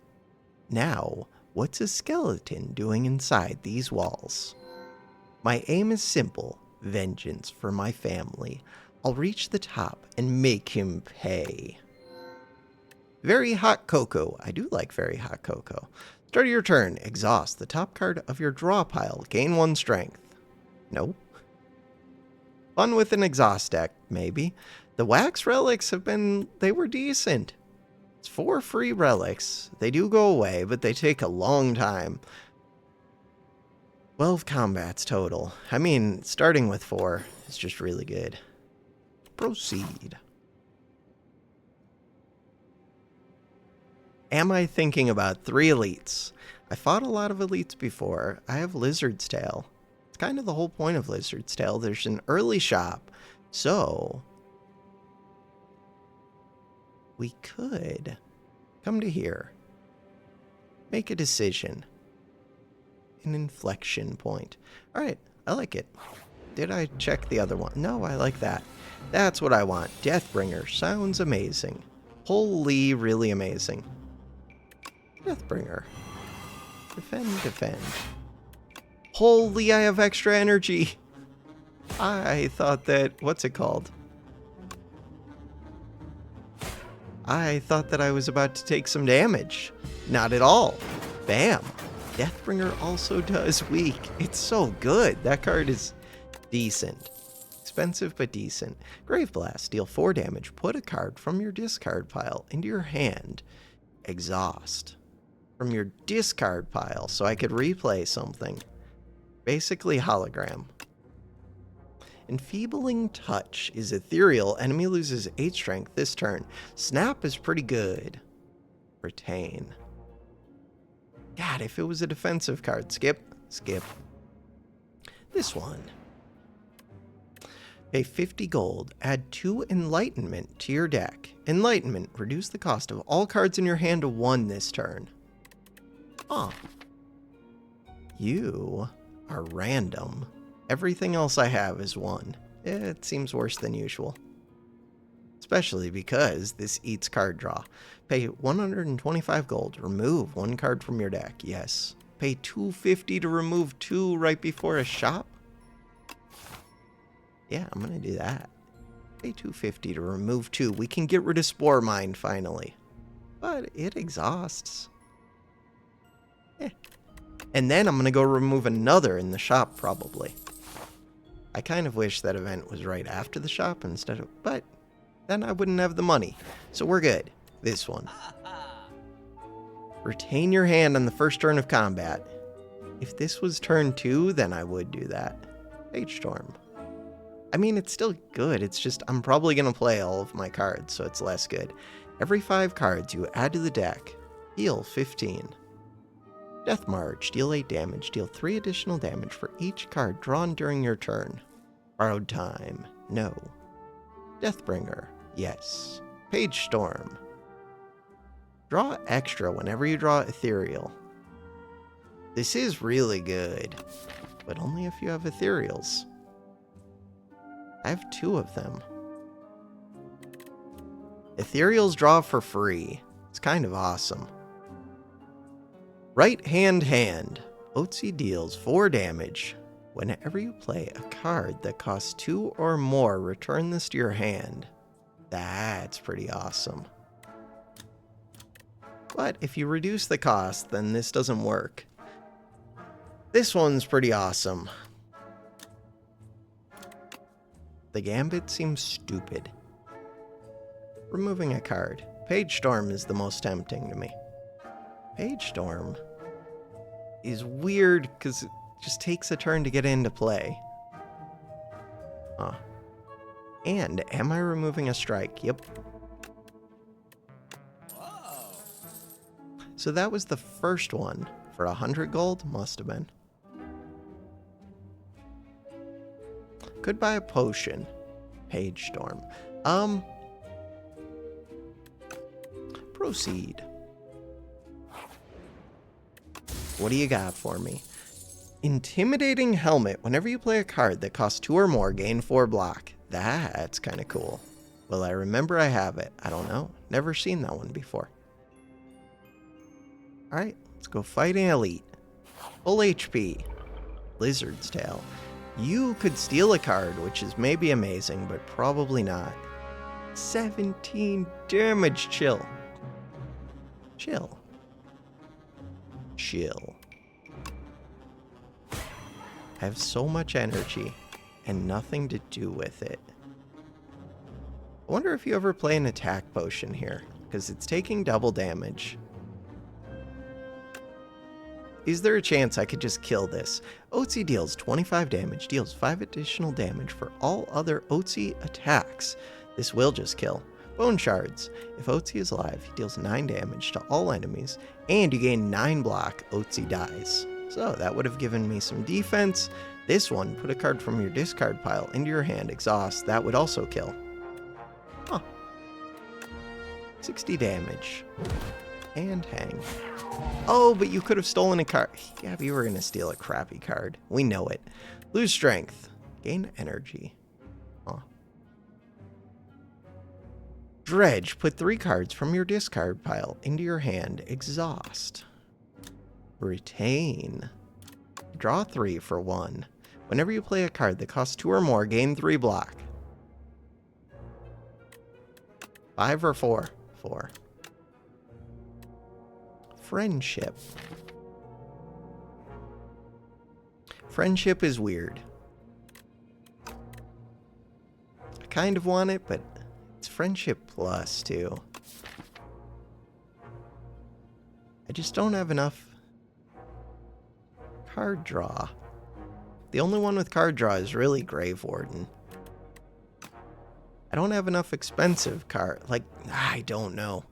Now, what's a skeleton doing inside these walls? My aim is simple. Vengeance for my family. I'll reach the top and make him pay. Very hot cocoa. I do like very hot cocoa. Start of your turn. Exhaust the top card of your draw pile. Gain 1 strength. Nope. Fun with an exhaust deck, maybe. The wax relics they were decent. It's 4 free relics. They do go away, but they take a long time. 12 combats total. I mean, starting with 4 is just really good. Proceed. Am I thinking about 3 elites? I fought a lot of elites before. I have Lizard's Tail. It's kind of the whole point of Lizard's Tail. There's an early shop. So, we could come to here. Make a decision. An inflection point. Alright, I like it. Did I check the other one? No, I like that. That's what I want. Deathbringer. Sounds amazing. Holy, really amazing. Deathbringer. Defend, defend. Holy, I have extra energy. I thought that... What's it called? I thought that I was about to take some damage. Not at all. Bam. Deathbringer also does weak. It's so good. That card is decent. Expensive, but decent. Grave Blast. Deal 4 damage. Put a card from your discard pile into your hand. Exhaust. From your discard pile. So I could replay something. Basically hologram. Enfeebling Touch is ethereal. Enemy loses 8 strength this turn. Snap is pretty good. Retain. God, if it was a defensive card. Skip. This one. Pay 50 gold. Add 2 Enlightenment to your deck. Enlightenment. Reduce the cost of all cards in your hand to 1 this turn. Huh. You are random. Everything else I have is 1. It seems worse than usual. Especially because this eats card draw. Pay 125 gold. Remove 1 card from your deck. Yes. Pay 250 to remove 2 right before a shop? Yeah, I'm going to do that. Pay 250 to remove 2. We can get rid of Spore Mine finally. But it exhausts. And then I'm going to go remove another in the shop probably. I kind of wish that event was right after the shop instead of... But then I wouldn't have the money. So we're good. This one. Retain your hand on the first turn of combat. If this was turn 2, then I would do that. PAGESTORM. I mean, it's still good. It's just I'm probably going to play all of my cards, so it's less good. Every 5 cards you add to the deck, heal 15. Death March, deal 8 damage. Deal 3 additional damage for each card drawn during your turn. Borrowed Time, no. Deathbringer, yes. PAGESTORM. Draw extra whenever you draw Ethereal. This is really good, but only if you have Ethereals. I have 2 of them. Ethereals draw for free. It's kind of awesome. Right hand. Otzi deals 4 damage. Whenever you play a card that costs 2 or more, return this to your hand. That's pretty awesome. But if you reduce the cost, then this doesn't work. This one's pretty awesome. The Gambit seems stupid. Removing a card. PAGESTORM is the most tempting to me. PAGESTORM is weird because it just takes a turn to get into play. Huh. And am I removing a strike? Yep. Whoa. So that was the first one for 100 gold? Must have been. Could buy a potion. PAGESTORM. Proceed. What do you got for me? Intimidating Helmet. Whenever you play a card that costs 2 or more, gain 4 block. That's kind of cool. Well, I remember I have it. I don't know. Never seen that one before. Alright, let's go fighting Elite. Full HP. Lizard's Tail. You could steal a card, which is maybe amazing, but probably not. 17 damage. Chill. Chill. I have so much energy and nothing to do with it. I wonder if you ever play an attack potion here, because it's taking double damage. Is there a chance I could just kill this? Otzi deals 25 damage, deals 5 additional damage for all other Otzi attacks. This will just kill. Bone Shards. If Otzi is alive, he deals 9 damage to all enemies, and you gain 9 block. Otzi dies. So that would have given me some defense. This one, put a card from your discard pile into your hand, exhaust. That would also kill. Huh. 60 damage. And hang. Oh, but you could have stolen a card. Yeah, but you were going to steal a crappy card. We know it. Lose strength. Gain energy. Huh. Dredge. Put 3 cards from your discard pile into your hand. Exhaust. Retain. Draw 3 for 1. Whenever you play a card that costs 2 or more, gain 3 block. 5 or 4? 4. Friendship. Friendship is weird. I kind of want it, but it's friendship plus, too. I just don't have enough card draw. The only one with card draw is really Grave Warden. I don't have enough expensive card. Like, I don't know.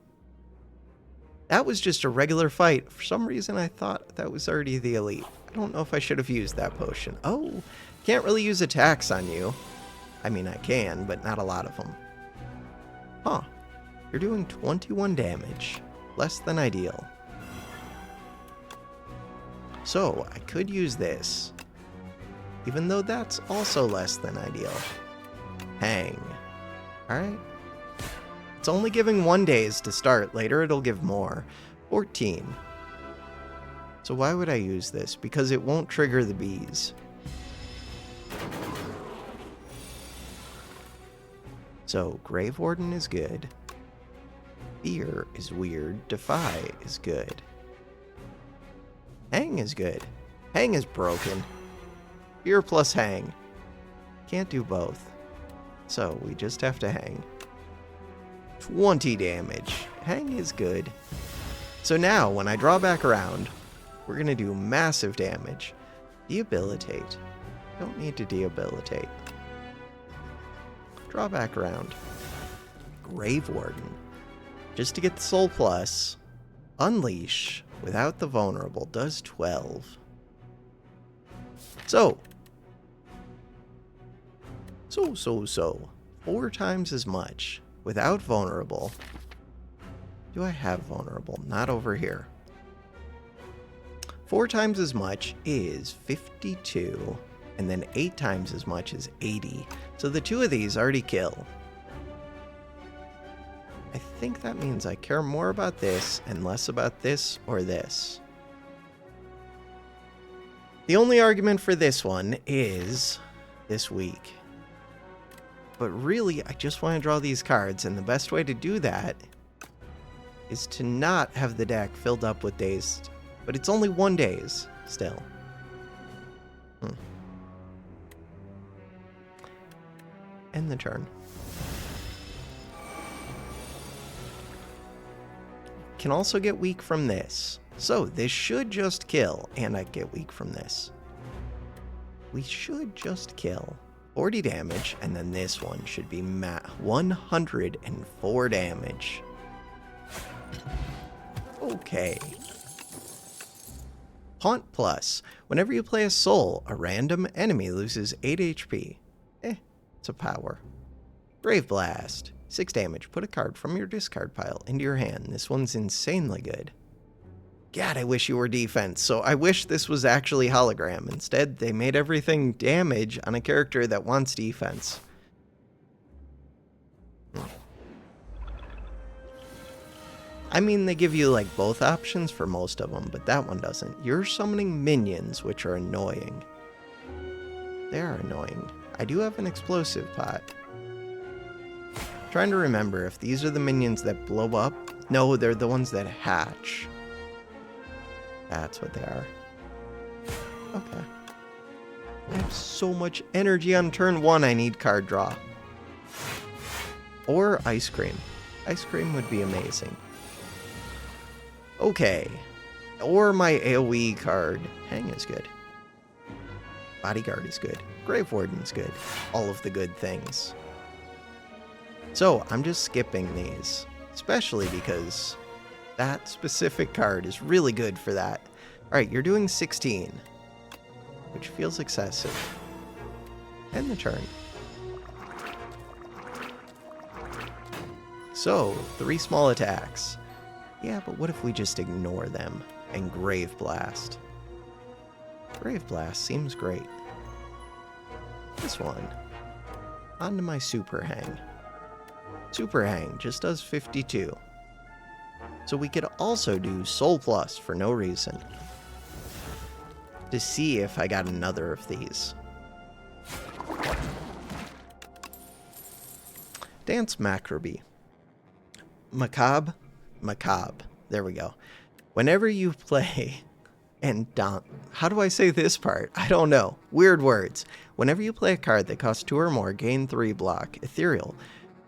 That was just a regular fight. For some reason, I thought that was already the elite. I don't know if I should have used that potion. Oh, can't really use attacks on you. I mean, I can, but not a lot of them. Huh. You're doing 21 damage. Less than ideal. So, I could use this. Even though that's also less than ideal. Hang. Alright. It's only giving 1 days to start. Later it'll give more. 14. So why would I use this? Because it won't trigger the bees. So, Grave Warden is good. Fear is weird. Defy is good. Hang is good. Hang is broken. Fear plus hang. Can't do both. So, we just have to hang. 20 damage. Hang is good. So now, when I draw back around, we're going to do massive damage. Debilitate. Don't need to debilitate. Draw back around. Grave Warden. Just to get the soul plus. Unleash. Without the vulnerable. Does 12. So. 4 times as much. Without vulnerable. Do I have vulnerable? Not over here. 4 times as much is 52. And then 8 times as much is 80. So the 2 of these already kill. I think that means I care more about this and less about this or this. The only argument for this one is this week. But really, I just want to draw these cards, and the best way to do that is to not have the deck filled up with dazed. But it's only 1 daze, still. End the turn. Can also get weak from this. So, this should just kill, and I get weak from this. We should just kill. 40 damage, and then this one should be 104 damage. Okay. Haunt plus. Whenever you play a soul, a random enemy loses 8 HP. It's a power. Grave Blast. 6 damage. Put a card from your discard pile into your hand. This one's insanely good. God, I wish you were defense. So I wish this was actually hologram. Instead, they made everything damage on a character that wants defense. I mean, they give you like both options for most of them, but that one doesn't. You're summoning minions, which are annoying. They are annoying. I do have an explosive pot. Trying to remember if these are the minions that blow up. No, they're the ones that hatch. That's what they are. Okay. I have so much energy on turn 1, I need card draw. Or ice cream. Ice cream would be amazing. Okay. Or my AoE card. Hang is good. Bodyguard is good. Grave Warden is good. All of the good things. So, I'm just skipping these. Especially because that specific card is really good for that. Alright, you're doing 16. Which feels excessive. End the turn. So, 3 small attacks. Yeah, but what if we just ignore them and Grave Blast? Grave Blast seems great. This one. Onto my Super Hang. Super Hang just does 52. So we could also do Soul Plus for no reason. To see if I got another of these. Dance Macroby. Macabre. There we go. Whenever you play... And how do I say this part? I don't know. Weird words. Whenever you play a card that costs 2 or more, gain 3 block. Ethereal.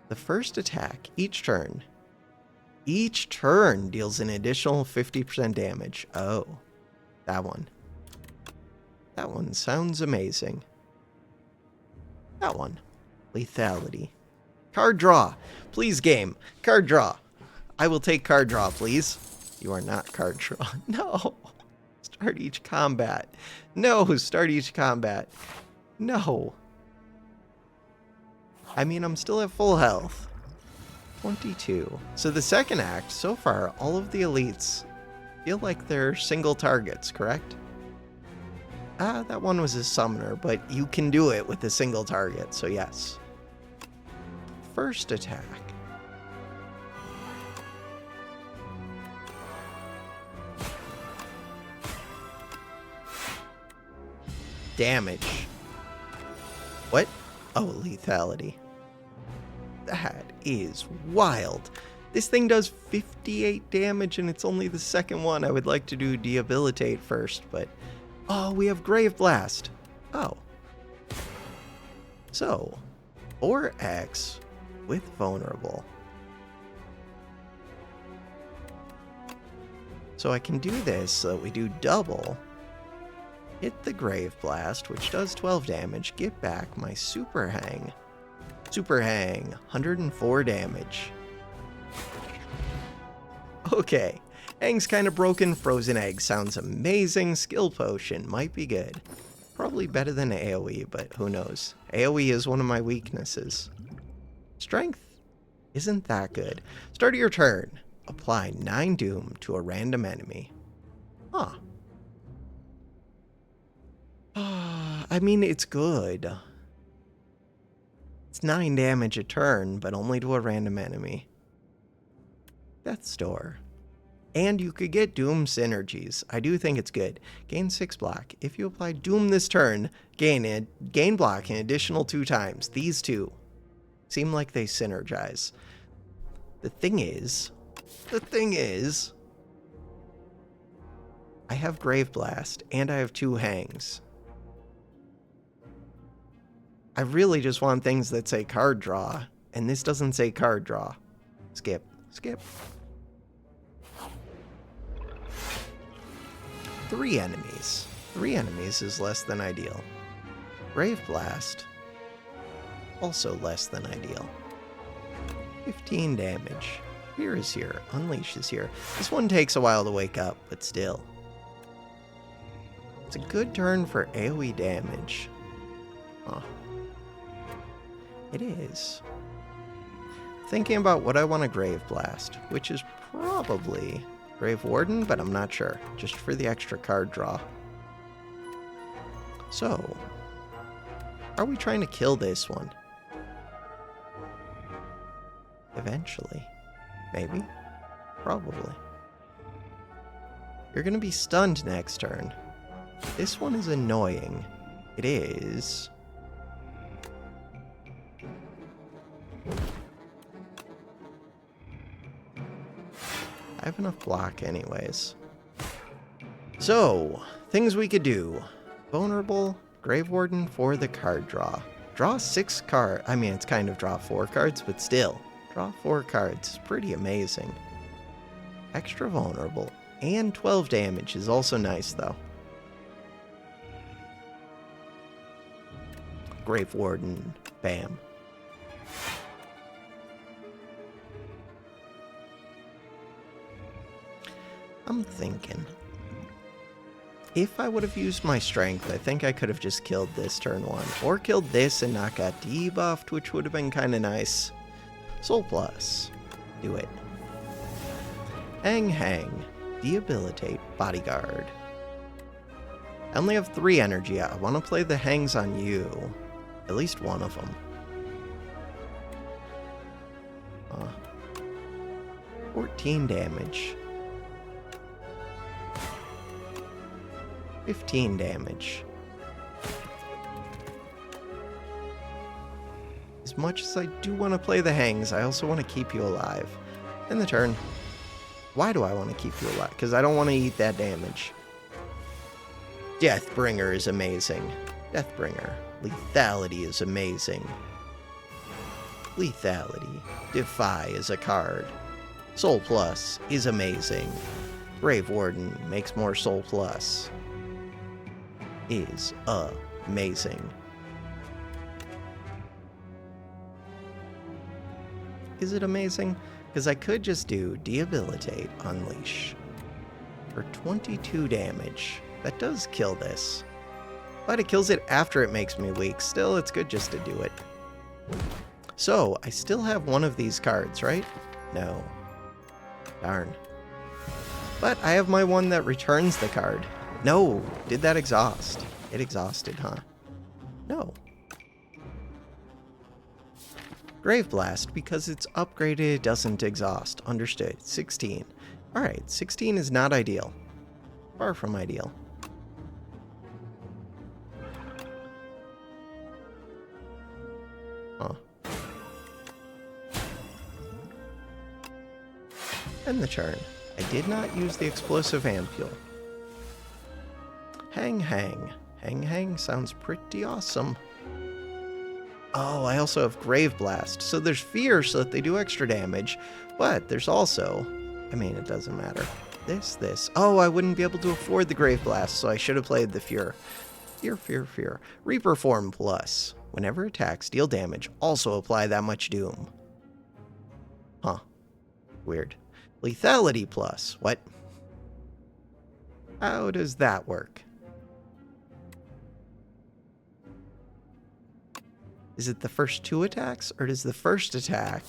The first attack, each turn deals an additional 50% damage. Oh. That one. That one sounds amazing. That one. Lethality. Card draw. Please, game. Card draw. I will take card draw, please. You are not card draw. No! Start each combat. No! Start each combat. No! I mean, I'm still at full health. 22. So the second act, so far, all of the elites feel like they're single targets, correct? Ah, that one was a summoner, but you can do it with a single target, so yes. First attack. Damage. What? Oh, lethality. That is wild. This thing does 58 damage and it's only the second one. I would like to do debilitate first, but... Oh, we have Grave Blast. Oh. So, 4x with vulnerable. So I can do this so that we do double. Hit the Grave Blast, which does 12 damage. Get back my Super Hang. Super Hang, 104 damage. Okay, Hang's kind of broken. Frozen Egg sounds amazing. Skill Potion might be good. Probably better than AoE, but who knows. AoE is one of my weaknesses. Strength isn't that good. Start of your turn. Apply 9 Doom to a random enemy. Huh. I mean, it's good. It's 9 damage a turn, but only to a random enemy. Death's Door. And you could get Doom synergies. I do think it's good. Gain 6 block. If you apply Doom this turn, gain block an additional 2 times. These two seem like they synergize. The thing is, I have Grave Blast and I have 2 Hangs. I really just want things that say card draw, and this doesn't say card draw. Skip. Skip. 3 enemies. 3 enemies is less than ideal. Grave Blast, also less than ideal. 15 damage. Fear is here. Unleash is here. This one takes a while to wake up, but still. It's a good turn for AoE damage. Huh. It is. Thinking about what I want to Grave Blast, which is probably Grave Warden, but I'm not sure. Just for the extra card draw. So, are we trying to kill this one? Eventually. Maybe. Probably. You're going to be stunned next turn. This one is annoying. It is... I have enough block anyways. So, things we could do. Vulnerable, Grave Warden for the card draw. Draw 6 cards. I mean, it's kind of draw 4 cards, but still. Draw 4 cards. Pretty amazing. Extra vulnerable. And 12 damage is also nice, though. Grave Warden. Bam. I'm thinking, if I would have used my strength, I think I could have just killed this turn 1. Or killed this and not got debuffed, which would have been kind of nice. Soul Plus. Do it. Hang. Debilitate. Bodyguard. I only have 3 energy. I want to play the Hangs on you. At least one of them. 14 damage. 15 damage. As much as I do want to play the Hangs, I also want to keep you alive. End the turn. Why do I want to keep you alive? Because I don't want to eat that damage. Deathbringer is amazing. Deathbringer. Lethality is amazing. Lethality. Defy is a card. Soul Plus is amazing. Grave Warden makes more Soul Plus. Is amazing. Is it amazing? Because I could just do Debilitate, Unleash. for 22 damage. That does kill this. But it kills it after it makes me weak. Still, it's good just to do it. So, I still have one of these cards, right? No. Darn. But I have my one that returns the card. No! Did that exhaust? It exhausted, huh? No. Grave Blast, because it's upgraded, it doesn't exhaust. Understood. 16. Alright, 16 is not ideal. Far from ideal. Huh. And the turn. I did not use the explosive ampule. Hang Hang. Hang Hang sounds pretty awesome. Oh, I also have Grave Blast. So there's Fear so that they do extra damage. But there's also... I mean, it doesn't matter. This. Oh, I wouldn't be able to afford the Grave Blast, so I should have played the Fear. Fear. Reaper Form Plus. Whenever attacks deal damage, also apply that much Doom. Huh. Weird. Lethality Plus. What? How does that work? Is it the first 2 attacks, or does the first attack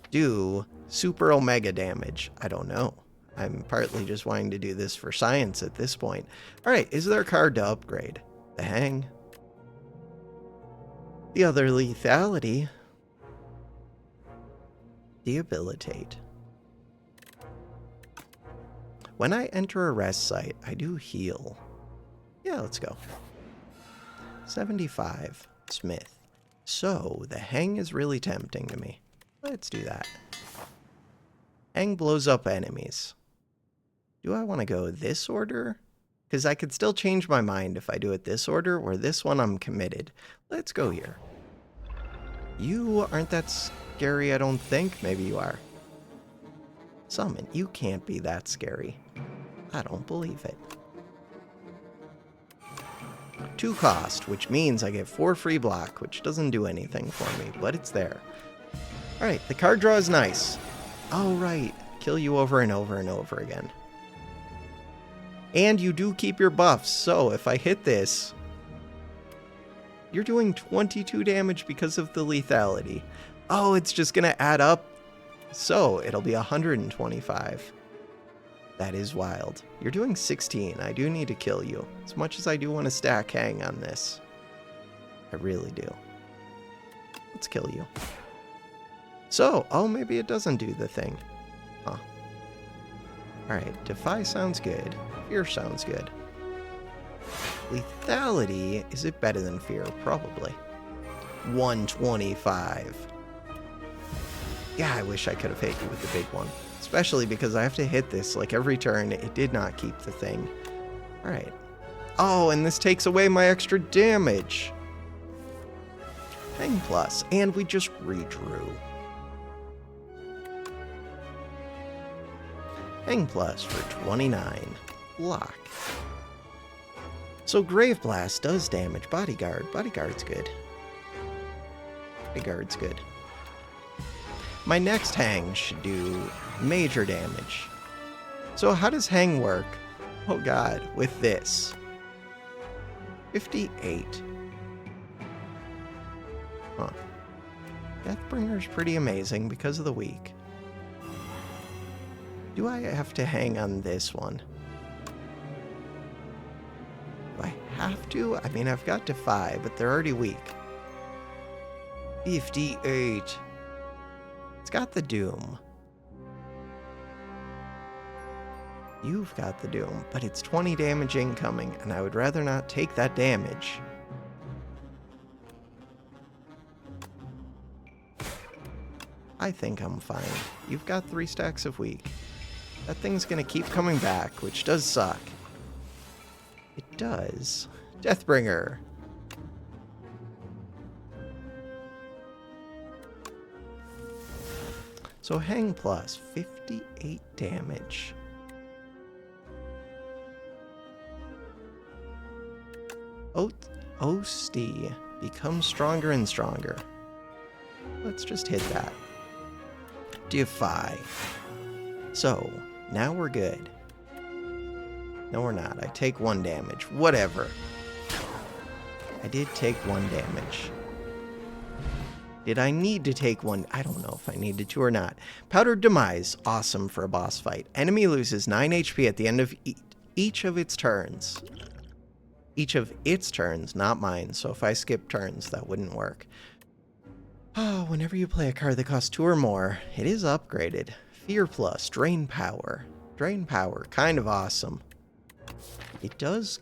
do super omega damage? I don't know. I'm partly just wanting to do this for science at this point. Alright, is there a card to upgrade? The Hang. The other lethality. Debilitate. When I enter a rest site, I do heal. Yeah, let's go. 75. Smith. So, the Hang is really tempting to me. Let's do that. Hang blows up enemies. Do I want to go this order? Because I could still change my mind if I do it this order, or this one I'm committed. Let's go here. You aren't that scary, I don't think. Maybe you are. Summon. You can't be that scary. I don't believe it. 2 cost, which means I get 4 free block, which doesn't do anything for me, but it's there. Alright, the card draw is nice. Oh, right. Kill you over and over and over again. And you do keep your buffs, so if I hit this, you're doing 22 damage because of the lethality. Oh, it's just going to add up. So it'll be 125. That is wild. You're doing 16. I do need to kill you. As much as I do want to stack Hang on this. I really do. Let's kill you. So, oh, maybe it doesn't do the thing. Huh. Alright, Defy sounds good. Fear sounds good. Lethality, is it better than Fear? Probably. 125. Yeah, I wish I could have hit you with the big one. Especially because I have to hit this like every turn. It did not keep the thing. Alright. Oh, and this takes away my extra damage. Hang Plus. And we just redrew. Hang Plus for 29. Block. So Grave Blast does damage Bodyguard. Bodyguard's good. Bodyguard's good. My next Hang should do major damage. So how does Hang work? Oh god, with this. 58. Huh. Deathbringer's pretty amazing because of the weak. Do I have to hang on this one? Do I have to? I mean, I've got Defy, but they're already weak. 58. It's got the Doom. You've got the Doom, but it's 20 damage incoming, and I would rather not take that damage. I think I'm fine. You've got 3 stacks of weak. That thing's gonna keep coming back, which does suck. It does. Deathbringer. So Hang Plus, 58 damage. Osty becomes stronger and stronger. Let's just hit that. Defy. So, now we're good. No, we're not. I take 1 damage. Whatever. I did take 1 damage. Did I need to take 1? I don't know if I needed to or not. Powdered Demise. Awesome for a boss fight. Enemy loses 9 HP at the end of each of its turns. Each of its turns, not mine. So if I skip turns, that wouldn't work. Oh, whenever you play a card that costs 2 or more, it is upgraded. Fear Plus. Drain Power. Drain Power. Kind of awesome. It does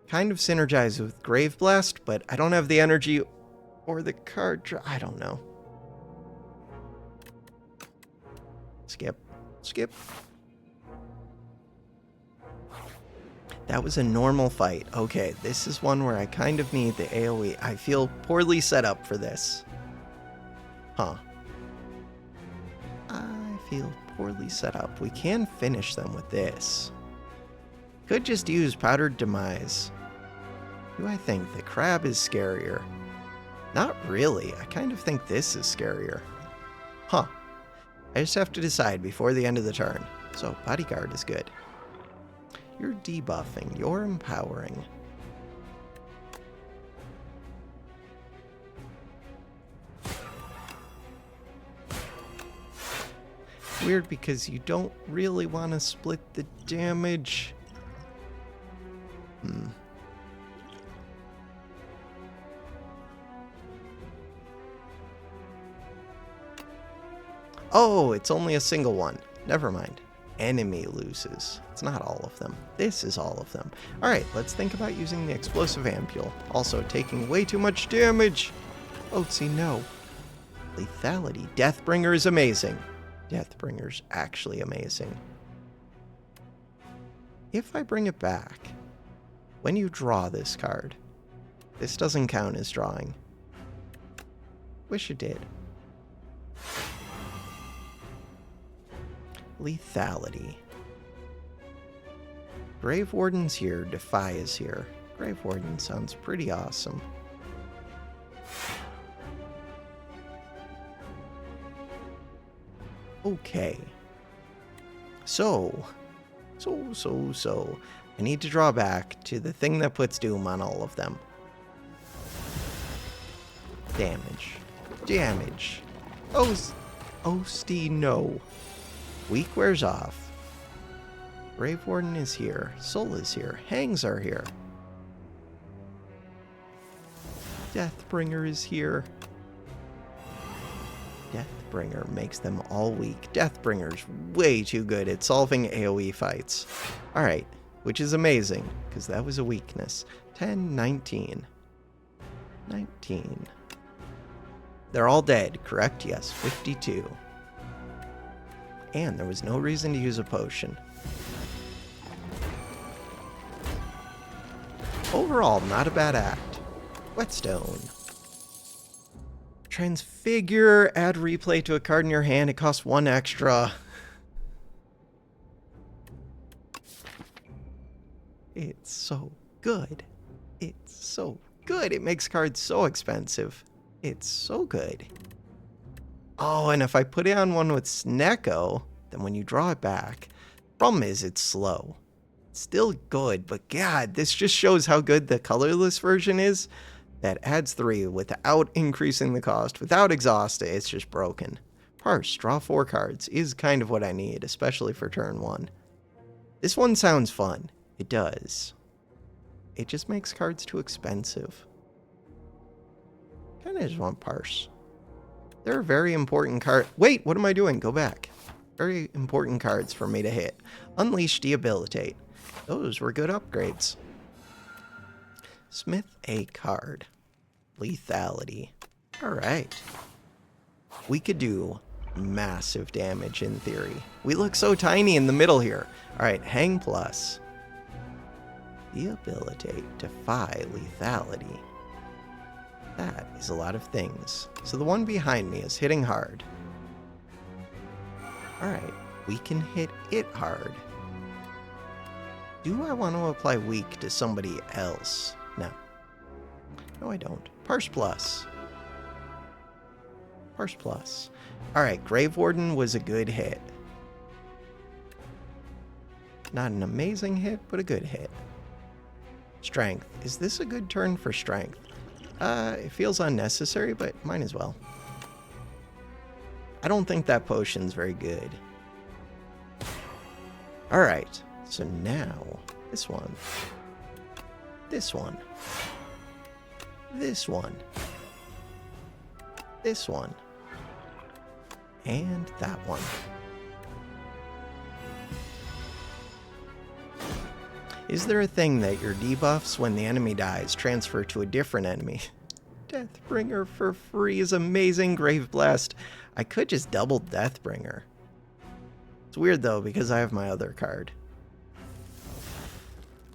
kind of synergize with Grave Blast, but I don't have the energy or the card draw. I don't know. Skip. Skip. That was a normal fight. Okay, this is one where I kind of need the AoE. I feel poorly set up for this. Huh. I feel poorly set up. We can finish them with this. Could just use Powdered Demise. Do I think the crab is scarier? Not really. I kind of think this is scarier. Huh. I just have to decide before the end of the turn. So, Bodyguard is good. You're debuffing. You're empowering. Weird because you don't really want to split the damage. Oh, it's only a single one. Never mind. Enemy loses. It's not all of them. This is all of them. Alright, let's think about using the explosive ampule. Also taking way too much damage. Oh, see, no. Lethality. Deathbringer is amazing. Deathbringer's actually amazing. If I bring it back, when you draw this card, this doesn't count as drawing. Wish it did. Lethality. Grave Warden's here, Defy is here. Grave Warden sounds pretty awesome. Okay. So. I need to draw back to the thing that puts doom on all of them. Damage. Damage. Oh, Steve, no. Weak wears off. Grave Warden is here. Soul is here. Hangs are here. Deathbringer is here. Deathbringer makes them all weak. Deathbringer's way too good at solving AoE fights. Alright, which is amazing, because that was a weakness. 10, 19. 19. They're all dead, correct? Yes, 52. And there was no reason to use a potion. Overall, not a bad act. Whetstone. Transfigure, add replay to a card in your hand. It costs 1 extra. It's so good. It's so good. It makes cards so expensive. It's so good. Oh, and if I put it on one with Snecko, then when you draw it back, problem is it's slow. It's still good, but God, this just shows how good the colorless version is. That adds 3 without increasing the cost, without exhaust. It's just broken. Parse, draw 4 cards is kind of what I need, especially for turn 1. This one sounds fun. It does. It just makes cards too expensive. Kinda just want Parse. They're very important cards. Wait, what am I doing? Go back. Very important cards for me to hit. Unleash, Debilitate. Those were good upgrades. Smith a card. Lethality. Alright. We could do massive damage in theory. We look so tiny in the middle here. Alright, Hang Plus. Debilitate. Defy Lethality. That is a lot of things. So the one behind me is hitting hard. Alright, we can hit it hard. Do I want to apply weak to somebody else? No. No, I don't. Parse Plus. Parse Plus. Alright, Grave Warden was a good hit. Not an amazing hit, but a good hit. Strength. Is this a good turn for strength? It feels unnecessary, but might as well. I don't think that potion's very good. Alright, so now, this one. This one. This one. This one. And that one. Is there a thing that your debuffs when the enemy dies transfer to a different enemy? Deathbringer for free is amazing. Grave Blast. I could just double Deathbringer. It's weird though because I have my other card.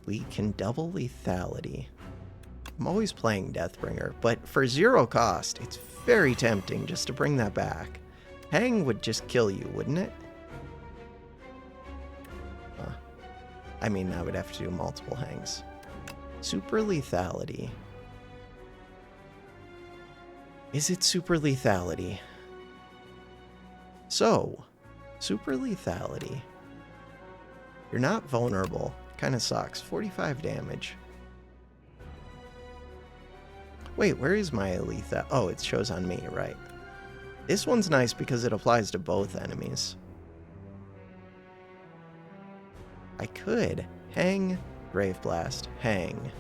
We can double lethality. I'm always playing Deathbringer, but for 0 cost, it's very tempting just to bring that back. Hang would just kill you, wouldn't it? I mean, I would have to do multiple hangs. Super lethality. Is it super lethality? So, super lethality. You're not vulnerable. Kind of sucks. 45 damage. Wait, where is my lethal? Oh, it shows on me, right. This one's nice because it applies to both enemies. I could hang, Grave Blast, hang.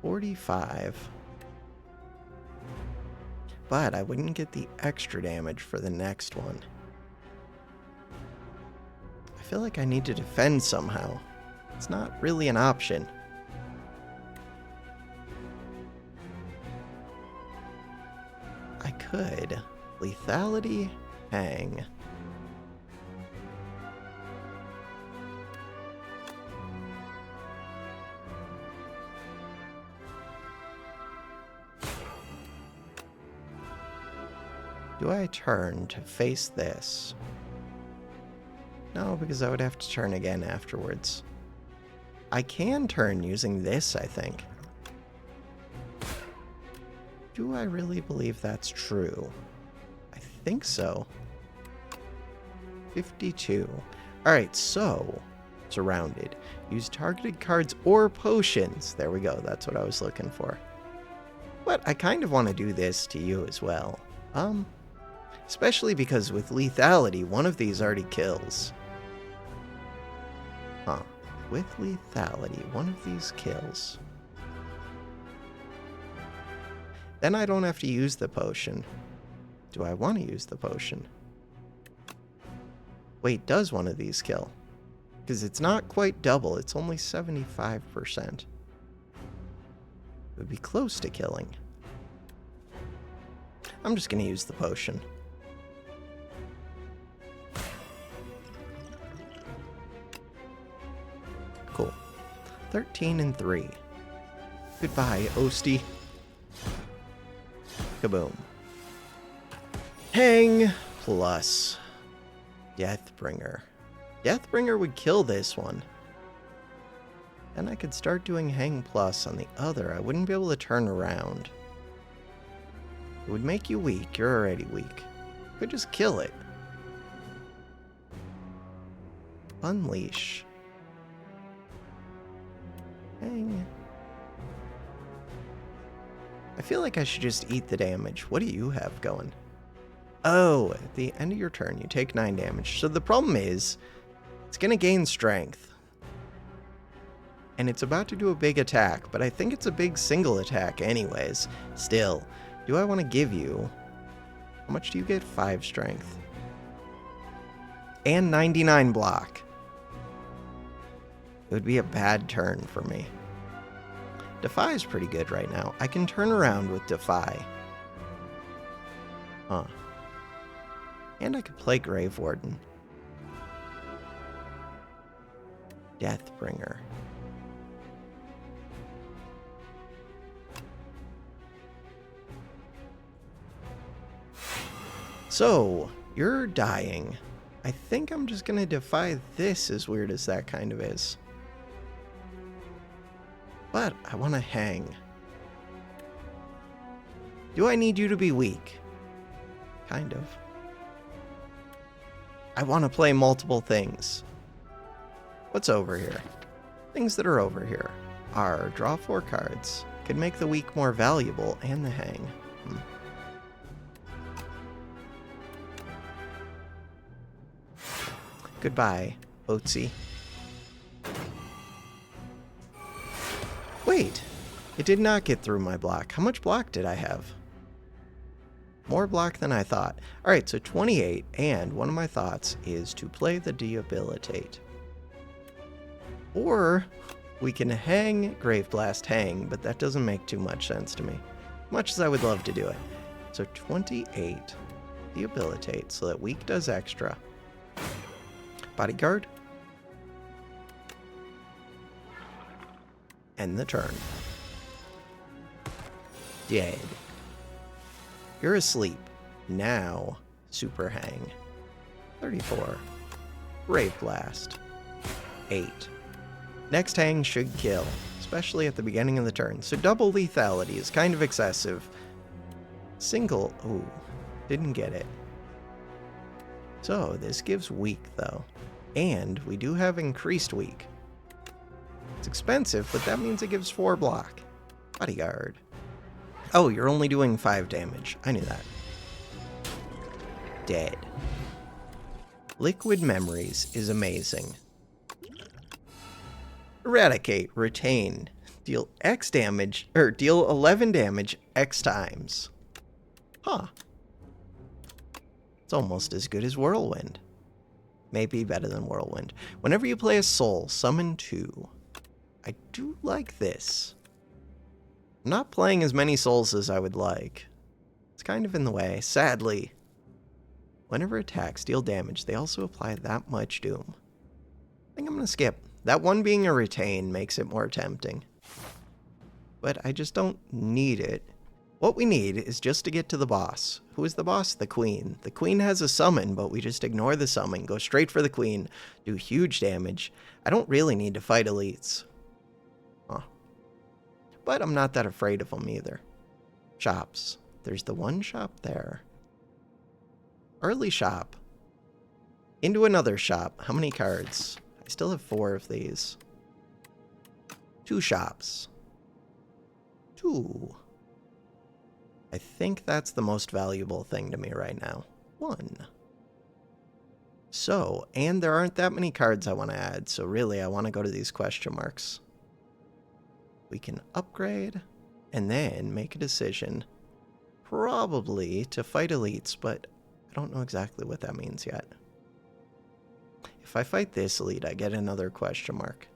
45. But I wouldn't get the extra damage for the next one. I feel like I need to defend somehow. It's not really an option. I could lethality, hang. Do I turn to face this? No, because I would have to turn again afterwards. I can turn using this, I think. Do I really believe that's true? I think so. 52. Alright, so, surrounded. Use targeted cards or potions. There we go, that's what I was looking for. But I kind of want to do this to you as well. Especially because with lethality, one of these already kills. Huh. With lethality, one of these kills. Then I don't have to use the potion. Do I want to use the potion? Wait, does one of these kill? Because it's not quite double, it's only 75%. It would be close to killing. I'm just going to use the potion. Cool. 13 and 3. Goodbye, Osty. Kaboom. Hang plus Deathbringer. Deathbringer would kill this one. Then I could start doing Hang plus on the other. I wouldn't be able to turn around. It would make you weak. You're already weak. Could just kill it. Unleash. Hang. I feel like I should just eat the damage. What do you have going? Oh, at the end of your turn, you take 9 damage. So the problem is, it's going to gain strength. And it's about to do a big attack, but I think it's a big single attack anyways. Still, do I want to give you... How much do you get? 5 strength. And 99 block. It would be a bad turn for me. Defy is pretty good right now. I can turn around with Defy. Huh. And I could play Grave Warden. Deathbringer. So, you're dying. I think I'm just gonna defy this, as weird as that kind of is. But I want to hang. Do I need you to be weak? Kind of. I want to play multiple things. What's over here? Things that are over here are draw 4 cards. Could make the weak more valuable and the hang. Goodbye, Oatsy. Wait, it did not get through my block. How much block did I have? More block than I thought. Alright, so 28, and one of my thoughts is to play the Debilitate. Or we can hang Grave Blast hang, but that doesn't make too much sense to me. Much as I would love to do it. So 28, Debilitate, so that weak does extra. Bodyguard. End the turn. Dead. You're asleep. Now, super hang. 34. Grave Blast. 8. Next hang should kill, especially at the beginning of the turn. So double lethality is kind of excessive. Single, ooh, didn't get it. So this gives weak though. And we do have increased weak. It's expensive, but that means it gives 4 block. Bodyguard. Oh, you're only doing 5 damage. I knew that. Dead. Liquid Memories is amazing. Eradicate, retain. Deal X damage, or deal 11 damage X times. Huh. It's almost as good as Whirlwind. Maybe better than Whirlwind. Whenever you play a soul, summon 2. I do like this. I'm not playing as many souls as I would like. It's kind of in the way, sadly. Whenever attacks deal damage, they also apply that much doom. I think I'm going to skip. That one being a retain makes it more tempting. But I just don't need it. What we need is just to get to the boss. Who is the boss? The queen. The queen has a summon, but we just ignore the summon, go straight for the queen, do huge damage. I don't really need to fight elites. Huh. But I'm not that afraid of them either. Shops. There's the one shop there. Early shop. Into another shop. How many cards? I still have 4 of these. 2 shops. 2. I think that's the most valuable thing to me right now. 1. So, and there aren't that many cards I want to add, so really I want to go to these question marks. We can upgrade, and then make a decision. Probably to fight elites, but I don't know exactly what that means yet. If I fight this elite, I get another question mark.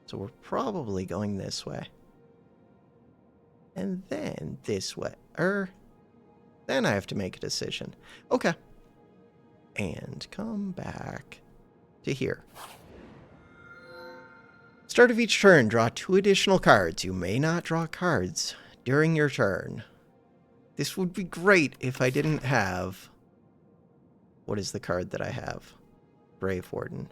So we're probably going this way. And then this way. Then I have to make a decision. Okay. And come back to here. Start of each turn, draw 2 additional cards. You may not draw cards during your turn. This would be great if I didn't have... What is the card that I have? Brave Warden.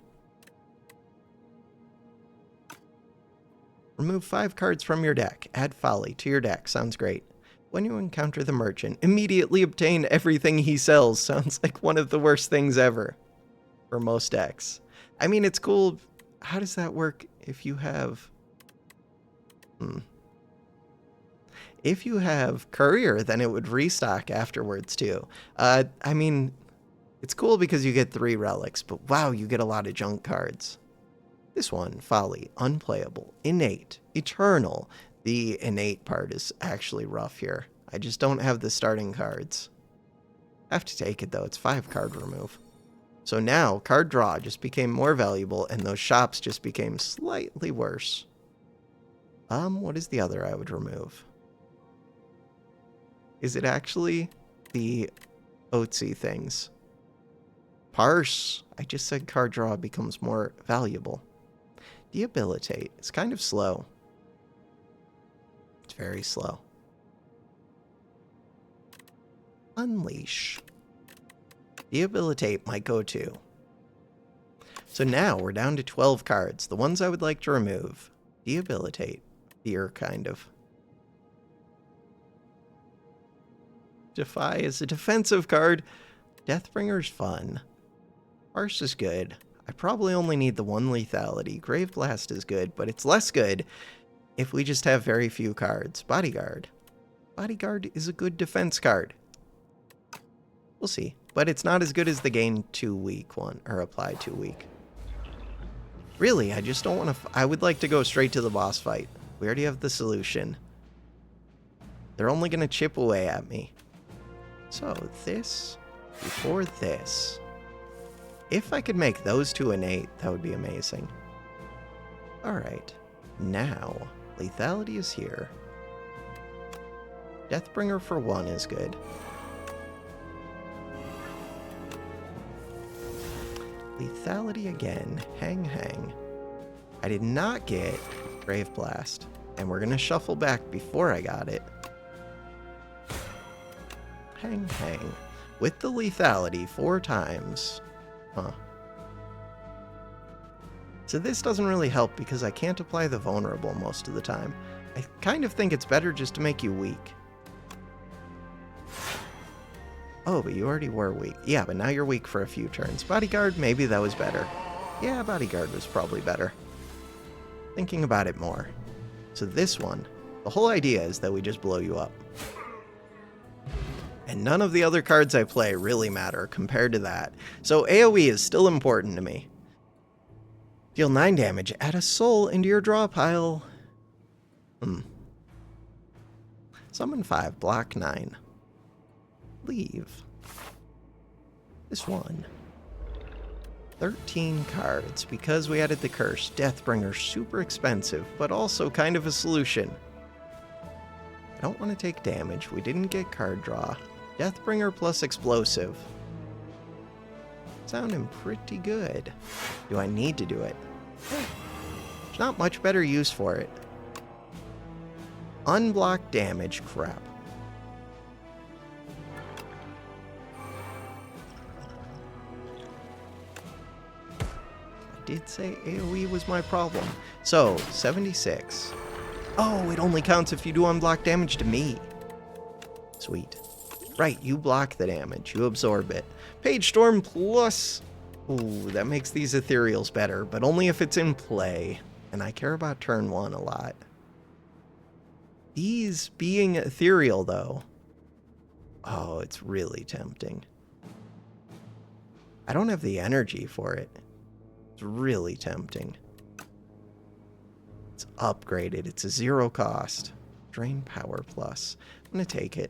Remove 5 cards from your deck. Add Folly to your deck. Sounds great. When you encounter the merchant, immediately obtain everything he sells. Sounds like one of the worst things ever for most decks. I mean, it's cool. How does that work if you have... If you have Courier, then it would restock afterwards, too. I mean, it's cool because you get 3 relics, but wow, you get a lot of junk cards. This one, Folly, Unplayable, Innate, Eternal. The Innate part is actually rough here. I just don't have the starting cards. I have to take it, though. It's 5 card remove. So now, card draw just became more valuable, and those shops just became slightly worse. What is the other I would remove? Is it actually the Oatsy things? Parse. I just said card draw becomes more valuable. Debilitate. It's kind of slow. It's very slow. Unleash. Debilitate might go to. So now we're down to 12 cards. The ones I would like to remove. Debilitate. Fear, kind of. Defy is a defensive card. Deathbringer's fun. Parse is good. I probably only need the one lethality. Grave Blast is good, but it's less good if we just have very few cards. Bodyguard. Bodyguard is a good defense card. We'll see. But it's not as good as the gain 2 weak one, or apply 2 weak. Really, I just don't want to... I would like to go straight to the boss fight. We already have the solution. They're only going to chip away at me. So, this before this. If I could make those two innate, that would be amazing. Alright. Now, lethality is here. Deathbringer for 1 is good. Lethality again. Hang. I did not get Grave Blast, and we're gonna shuffle back before I got it. Hang. With the lethality 4 times. Huh. So this doesn't really help because I can't apply the vulnerable most of the time. I kind of think it's better just to make you weak. Oh, but you already were weak. Yeah, but now you're weak for a few turns. Bodyguard, maybe that was better. Yeah, Bodyguard was probably better. Thinking about it more. So this one, the whole idea is that we just blow you up. And none of the other cards I play really matter compared to that. So AoE is still important to me. Deal 9 damage. Add a soul into your draw pile. Summon 5. Block 9. Leave. This one. 13 cards. Because we added the curse. Deathbringer, super expensive, but also kind of a solution. I don't want to take damage. We didn't get card draw. Deathbringer plus explosive. Sounding pretty good. Do I need to do it? There's not much better use for it. Unblock damage. Crap. I did say AoE was my problem. So, 76. Oh, it only counts if you do unblock damage to me. Sweet. Right, you block the damage. You absorb it. PAGESTORM plus... Ooh, that makes these ethereals better, but only if it's in play. And I care about turn 1 a lot. These being ethereal, though... Oh, it's really tempting. I don't have the energy for it. It's really tempting. It's upgraded. It's a 0 cost. Drain power plus. I'm going to take it.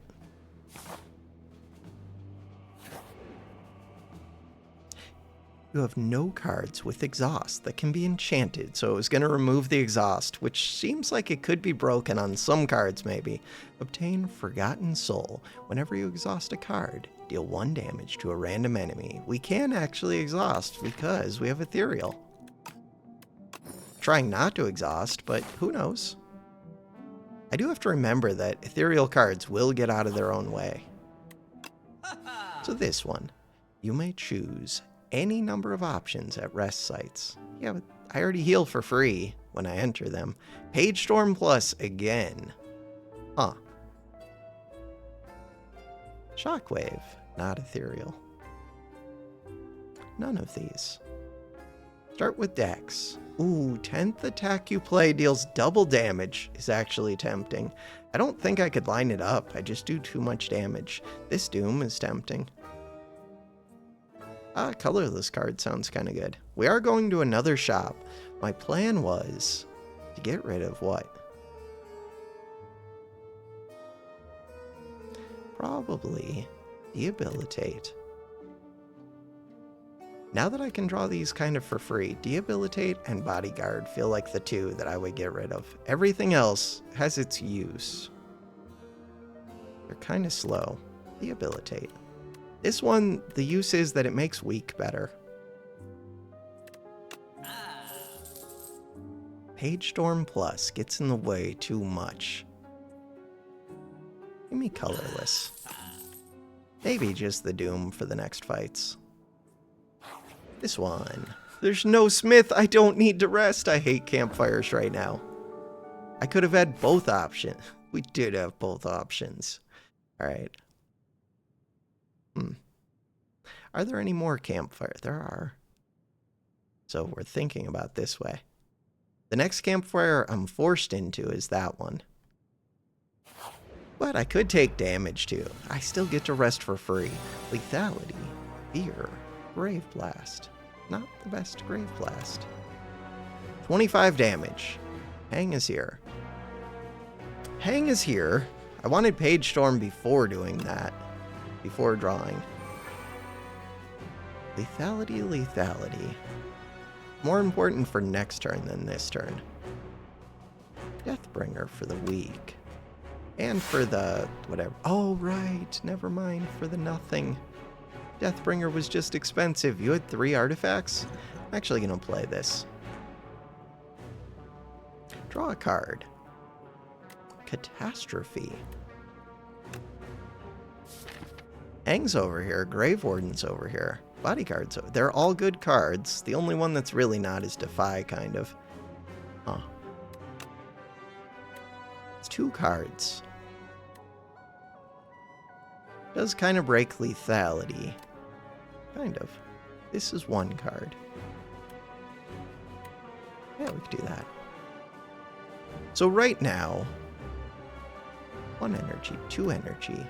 You have no cards with exhaust that can be enchanted, so it was going to remove the exhaust, which seems like it could be broken on some cards maybe. Obtain Forgotten Soul. Whenever you exhaust a card, deal 1 damage to a random enemy. We can actually exhaust because we have ethereal. Trying not to exhaust, but who knows? I do have to remember that ethereal cards will get out of their own way. So this one, you may choose any number of options at rest sites. Yeah, but I already heal for free when I enter them. PAGESTORM plus again. Huh. Shockwave, not ethereal. None of these. Start with Dex. Ooh, 10th attack you play deals double damage is actually tempting. I don't think I could line it up. I just do too much damage. This Doom is tempting. Colorless card sounds kind of good. We are going to another shop. My plan was to get rid of what? Probably Debilitate. Now that I can draw these kind of for free, Debilitate and Bodyguard feel like the 2 that I would get rid of. Everything else has its use. They're kind of slow. Debilitate. This one, the use is that it makes weak better. PAGESTORM plus gets in the way too much. Give me colorless. Maybe just the Doom for the next fights. This one. There's no Smith. I don't need to rest. I hate campfires right now. I could have had both options. We did have both options. All right. Are there any more campfire? There are. So we're thinking about this way. The next campfire I'm forced into is that one. But I could take damage too. I still get to rest for free. Lethality, fear, grave blast. Not the best grave blast. 25 damage. Hang is here. Hang is here. I wanted PAGESTORM before doing that. Before drawing. Lethality, lethality. More important for next turn than this turn. Deathbringer for the weak. And for the whatever. Oh, right. Never mind. For the nothing. Deathbringer was just expensive. You had 3 artifacts? I'm actually going to play this. Draw a card. Catastrophe. Hang's over here. Grave Warden's over here. Bodyguard's over. They're all good cards. The only one that's really not is Defy, kind of. Huh. It's 2 cards. Does kind of break lethality. Kind of. This is 1 card. Yeah, we could do that. So right now, 1 energy, 2 energy,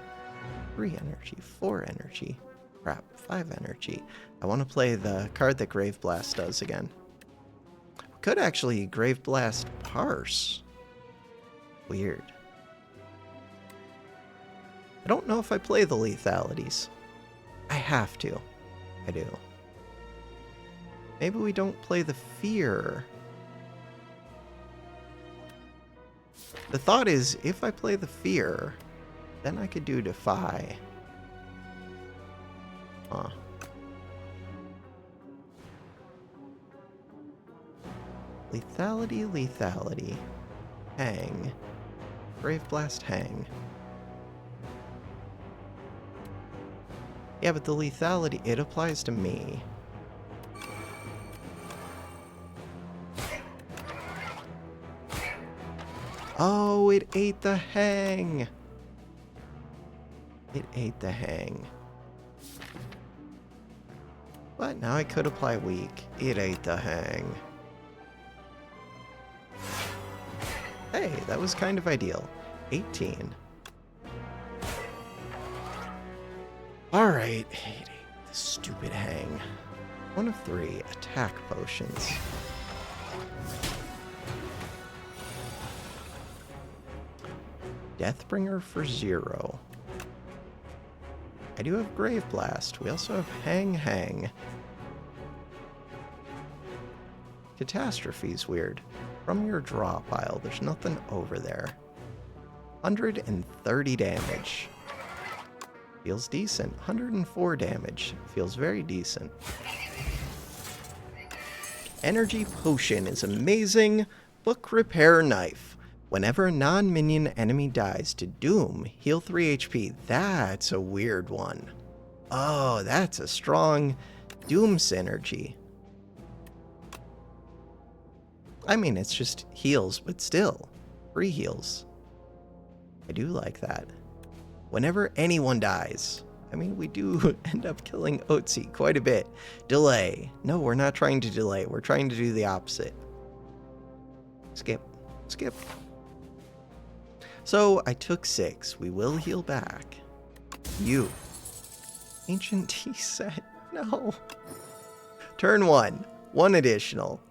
3 energy, 4 energy. Crap, 5 energy. I want to play the card that Grave Blast does again. Could actually Grave Blast Parse. Weird. I don't know if I play the lethalities. I have to. I do. Maybe we don't play the fear. The thought is, if I play the fear, then I could do Defy. Huh. Lethality, lethality. Hang. Grave Blast, hang. Yeah, but the lethality, it applies to me. Oh, it ate the hang. It ate the hang. But now I could apply weak. It ate the hang. Hey, that was kind of ideal. 18. Alright, it ate the stupid hang. 1 of 3 attack potions. Deathbringer for 0. I do have Grave Blast. We also have Hang. Catastrophe's weird. From your draw pile, there's nothing over there. 130 damage. Feels decent. 104 damage. Feels very decent. Energy Potion is amazing. Book Repair Knife. Whenever a non-minion enemy dies to Doom, heal 3 HP. That's a weird one. Oh, that's a strong Doom synergy. I mean, it's just heals, but still. Free heals. I do like that. Whenever anyone dies. I mean, we do end up killing Otzi quite a bit. Delay. No, we're not trying to delay. We're trying to do the opposite. Skip. Skip. So, I took 6. We will heal back. You. Ancient Tea set. No. Turn 1. 1 additional.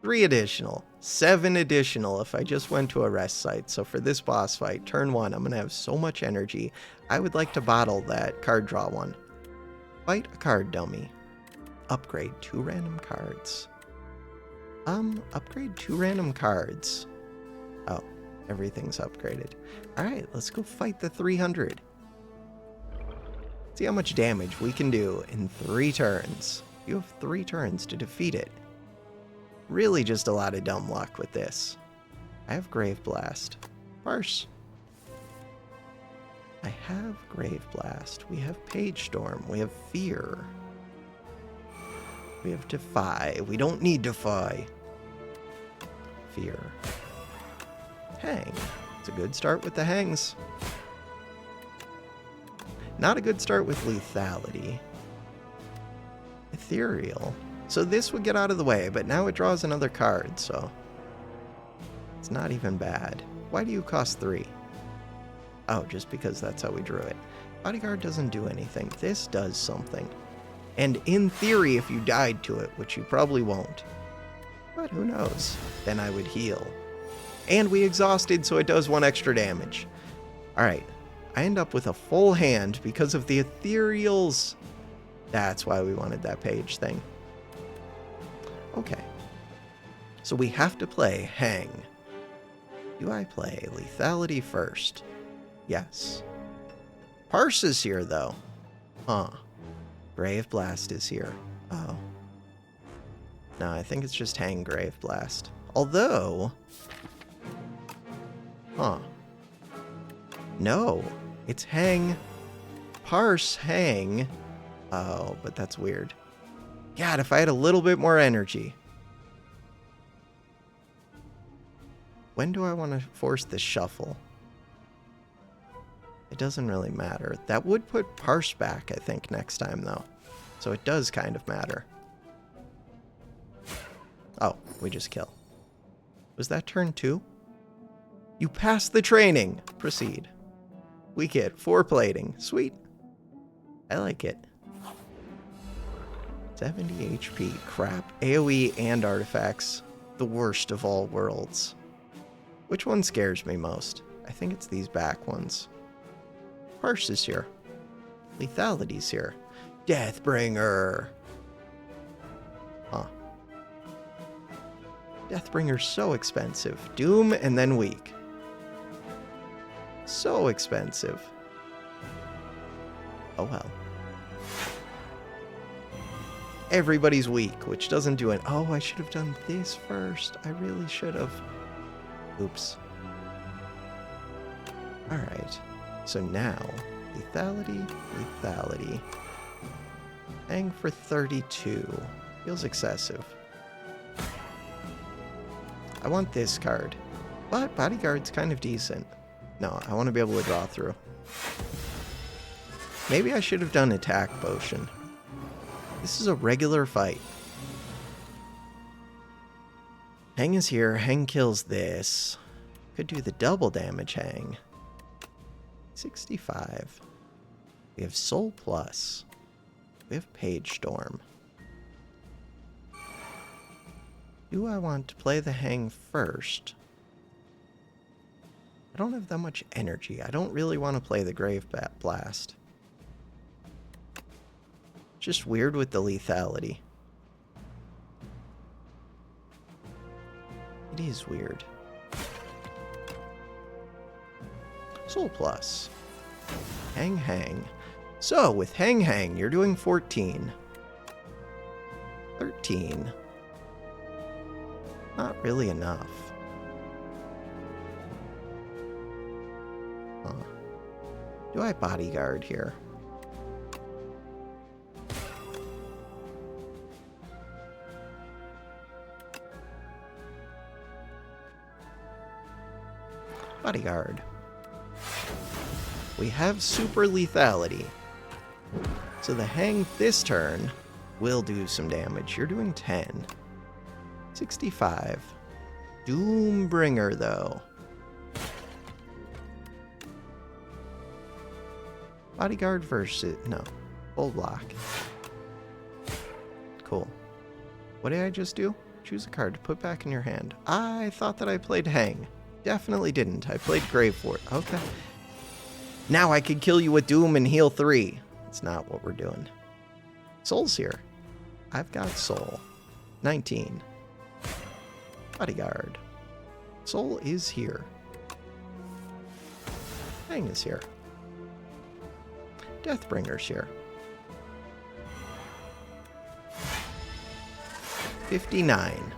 3 additional. 7 additional if I just went to a rest site. So for this boss fight, turn 1, I'm going to have so much energy. I would like to bottle that card draw one. Fight a card dummy. Upgrade 2 random cards. Upgrade 2 random cards. Oh. Everything's upgraded. Alright, let's go fight the 300. See how much damage we can do in 3 turns. You have 3 turns to defeat it. Really just a lot of dumb luck with this. I have Grave Blast. Parse. I have Grave Blast. We have PAGESTORM. We have Fear. We have Defy. We don't need Defy. Fear. Hang. It's a good start with the hangs. Not a good start with lethality. Ethereal. So this would get out of the way, but now it draws another card, so it's not even bad. Why do you cost 3? Oh, just because that's how we drew it. Bodyguard doesn't do anything. This does something. And in theory, if you died to it, which you probably won't, but who knows, then I would heal. And we exhausted, so it does 1 extra damage. Alright, I end up with a full hand because of the ethereals. That's why we wanted that page thing. Okay. So we have to play Hang. Do I play Lethality first? Yes. Parse is here, though. Huh. Grave Blast is here. Oh. No, I think it's just Hang Grave Blast. Although... Huh. No. It's Hang... Parse Hang... Oh, but that's weird. God, if I had a little bit more energy. When do I want to force this shuffle? It doesn't really matter. That would put Parse back, I think, next time, though. So it does kind of matter. Oh, we just kill. Was that turn 2? You passed the training! Proceed. We get 4 plating. Sweet. I like it. 70 HP. Crap. AoE and artifacts. The worst of all worlds. Which one scares me most? I think it's these back ones. Parse is here. Lethality's here. Deathbringer! Huh. Deathbringer's so expensive. Doom and then weak. So expensive. Oh well. Everybody's weak, which doesn't do it. Oh, I should have done this first. I really should have. Oops. Alright. So now, lethality, lethality. Hang for 32. Feels excessive. I want this card. But Bodyguard's kind of decent. No, I want to be able to draw through. Maybe I should have done attack potion. This is a regular fight. Hang is here. Hang kills this. Could do the double damage Hang. 65. We have Soul Plus. We have PAGESTORM. Do I want to play the Hang first? I don't have that much energy. I don't really want to play the Grave Blast. Just weird with the lethality. It is weird. Soul Plus. Hang Hang. So, with Hang Hang, you're doing 14. 13. Not really enough. Huh. Do I Bodyguard here? Bodyguard. We have super lethality. So the Hang this turn will do some damage. You're doing 10. 65. Doombringer, though. Bodyguard versus... No. Full block. Cool. What did I just do? Choose a card to put back in your hand. I thought that I played Hang. Definitely didn't. I played Gravefort. Okay. Now I could kill you with Doom and heal 3. That's not what we're doing. Soul's here. I've got Soul. 19. Bodyguard. Soul is here. Hang is here. Deathbringer's here. 59.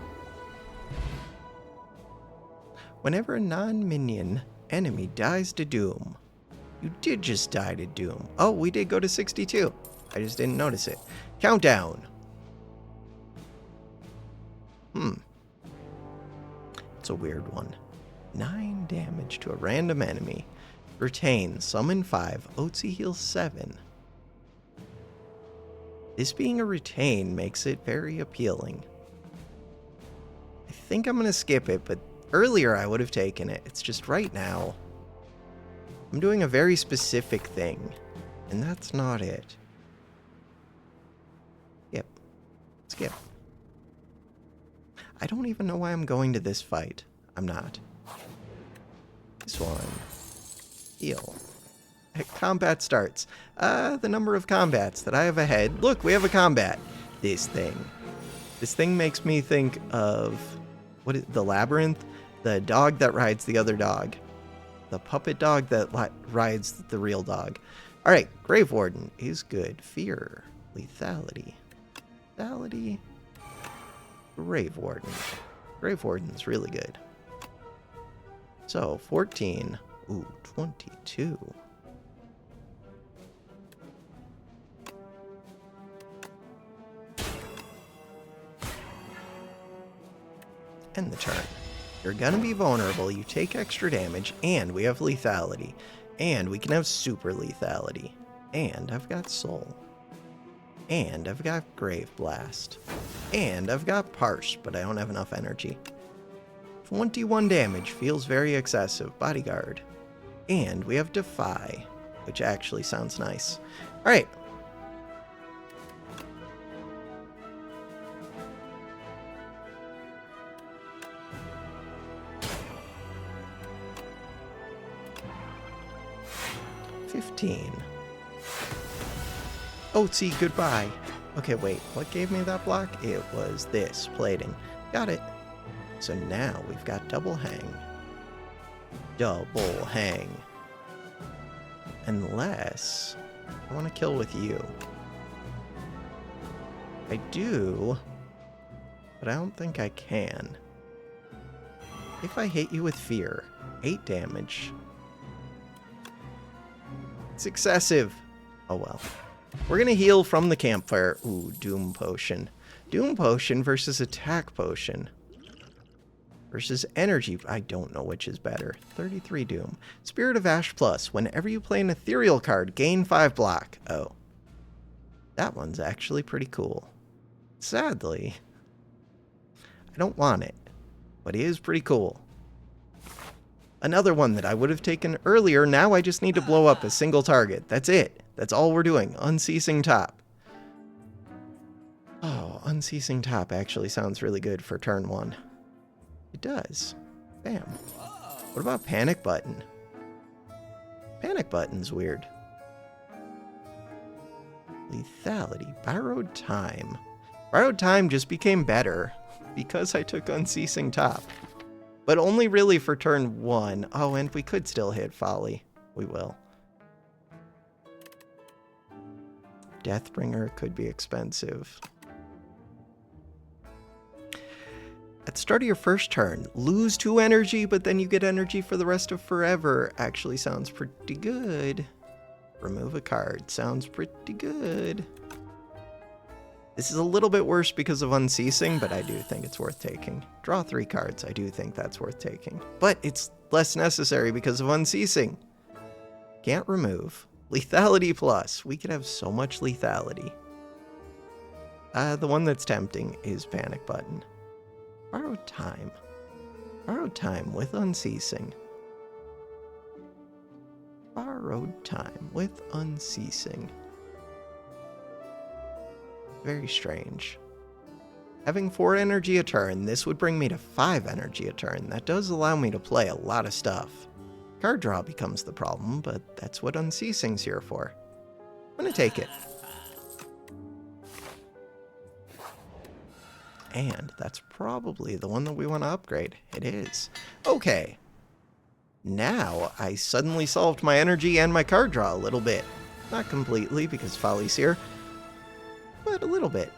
Whenever a non-minion enemy dies to Doom, you did just die to Doom. Oh, we did go to 62. I just didn't notice it. Countdown. It's a weird one. 9 damage to a random enemy. Retain, summon 5, Otzi heals 7. This being a retain makes it very appealing. I think I'm going to skip it, but earlier I would have taken it. It's just right now, I'm doing a very specific thing, and that's not it. Skip. Skip. I don't even know why I'm going to this fight. I'm not. This one. Heal. Combat starts. The number of combats that I have ahead. Look, we have a combat. This thing. This thing makes me think of... what is the labyrinth? The dog that rides the other dog. The puppet dog that rides the real dog. Alright, Grave Warden is good. Fear. Lethality. Lethality. Grave Warden. Grave Warden's really good. So, 14. Ooh, 22. End the turn. You're gonna be vulnerable, you take extra damage, and we have lethality. And we can have super lethality. And I've got soul. And I've got Grave Blast. And I've got Parse, but I don't have enough energy. 21 damage feels very excessive. Bodyguard. And we have Defy, which actually sounds nice. Alright. Oatsy, goodbye. Okay, wait, what gave me that block? It was this, plating. Got it. So now we've got double hang. Double hang. Unless I want to kill with you. I do, but I don't think I can. If I hit you with fear, 8 damage. It's excessive. Oh well. We're gonna heal from the campfire. Ooh, Doom Potion. Doom Potion versus Attack Potion. Versus Energy. I don't know which is better. 33 Doom. Spirit of Ash Plus. Whenever you play an ethereal card, gain 5 block. Oh. That one's actually pretty cool. Sadly, I don't want it. But it is pretty cool. Another one that I would have taken earlier, now I just need to blow up a single target. That's it. That's all we're doing. Unceasing Top. Oh, Unceasing Top actually sounds really good for turn 1. It does. Bam. What about Panic Button? Panic Button's weird. Lethality. Borrowed Time. Borrowed Time just became better because I took Unceasing Top. But only really for turn 1. Oh, and we could still hit Folly. We will. Deathbringer could be expensive. At the start of your first turn, lose 2 energy, but then you get energy for the rest of forever. Actually sounds pretty good. Remove a card. Sounds pretty good. This is a little bit worse because of Unceasing, but I do think it's worth taking. Draw 3 cards. I do think that's worth taking. But it's less necessary because of Unceasing. Can't remove. Lethality Plus. We could have so much lethality. The one that's tempting is Panic Button. Borrowed Time. Borrowed Time with Unceasing. Borrowed Time with Unceasing. Very strange. Having 4 energy a turn, this would bring me to 5 energy a turn. That does allow me to play a lot of stuff. Card draw becomes the problem, but that's what Unceasing's here for. I'm gonna take it. And that's probably the one that we want to upgrade. It is. Okay. Now I suddenly solved my energy and my card draw a little bit. Not completely, because Folly's here. But a little bit.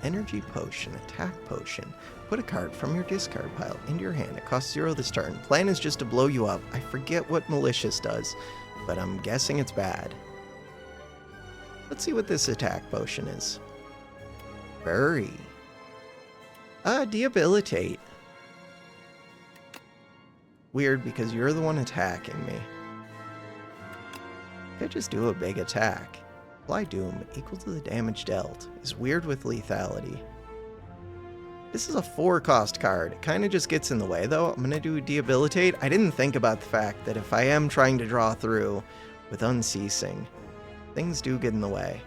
Energy Potion, Attack Potion. Put a card from your discard pile into your hand. It costs 0 this turn. Plan is just to blow you up. I forget what Malicious does, but I'm guessing it's bad. Let's see what this Attack Potion is. Bury. Debilitate. Weird, because you're the one attacking me. Could just do a big attack. Apply Doom equal to the damage dealt is weird with lethality. This is a 4-cost card. It kind of just gets in the way, though. I'm going to do Debilitate. I didn't think about the fact that if I am trying to draw through with Unceasing, things do get in the way.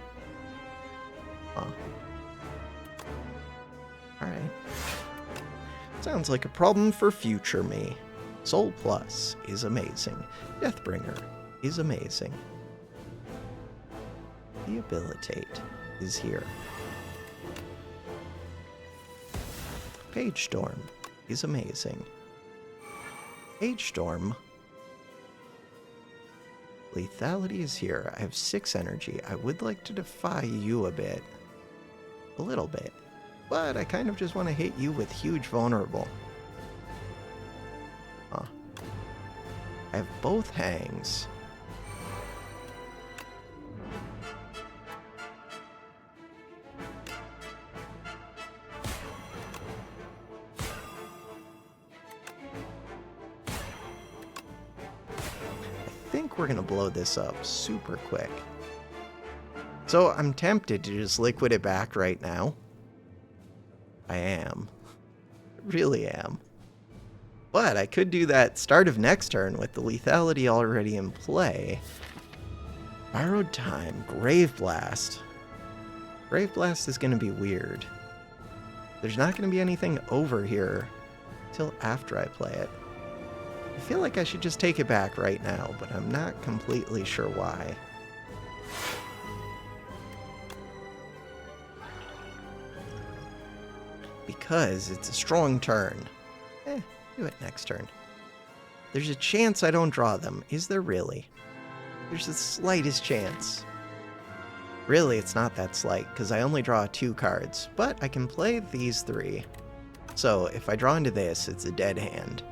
Huh. Alright. Sounds like a problem for future me. Soul Plus is amazing. Deathbringer is amazing. Debilitate is here. PAGESTORM is amazing. PAGESTORM. Lethality is here. I have 6 energy. I would like to defy you a bit. A little bit. But I kind of just want to hit you with huge vulnerable. Huh. I have both hangs. I think we're gonna blow this up super quick. So I'm tempted to just liquid it back right now. I am. I really am. But I could do that start of next turn with the lethality already in play. Borrowed Time, Grave Blast. Grave Blast is gonna be weird. There's not gonna be anything over here until after I play it. I feel like I should just take it back right now, but I'm not completely sure why. Because it's a strong turn. Do it next turn. There's a chance I don't draw them. Is there really? There's the slightest chance. Really, it's not that slight, because I only draw 2 cards. But I can play these 3. So if I draw into this, it's a dead hand.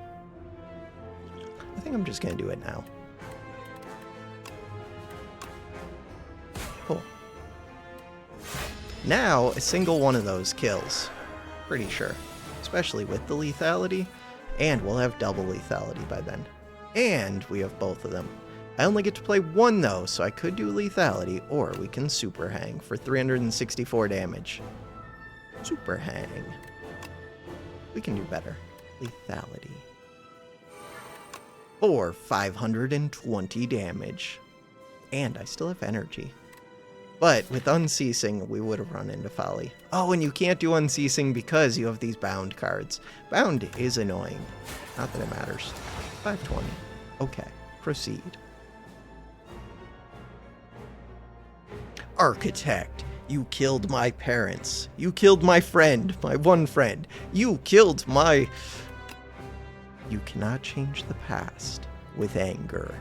I think I'm just going to do it now. Cool. Now, a single one of those kills. Pretty sure. Especially with the lethality. And we'll have double lethality by then. And we have both of them. I only get to play 1 though, so I could do lethality, or we can super hang for 364 damage. Super hang. We can do better. Lethality. For 520 damage. And I still have energy. But with Unceasing, we would have run into Folly. Oh, and you can't do Unceasing because you have these Bound cards. Bound is annoying. Not that it matters. 520. Okay, proceed. Architect, you killed my parents. You killed my friend, my one friend. You killed my... You cannot change the past with anger.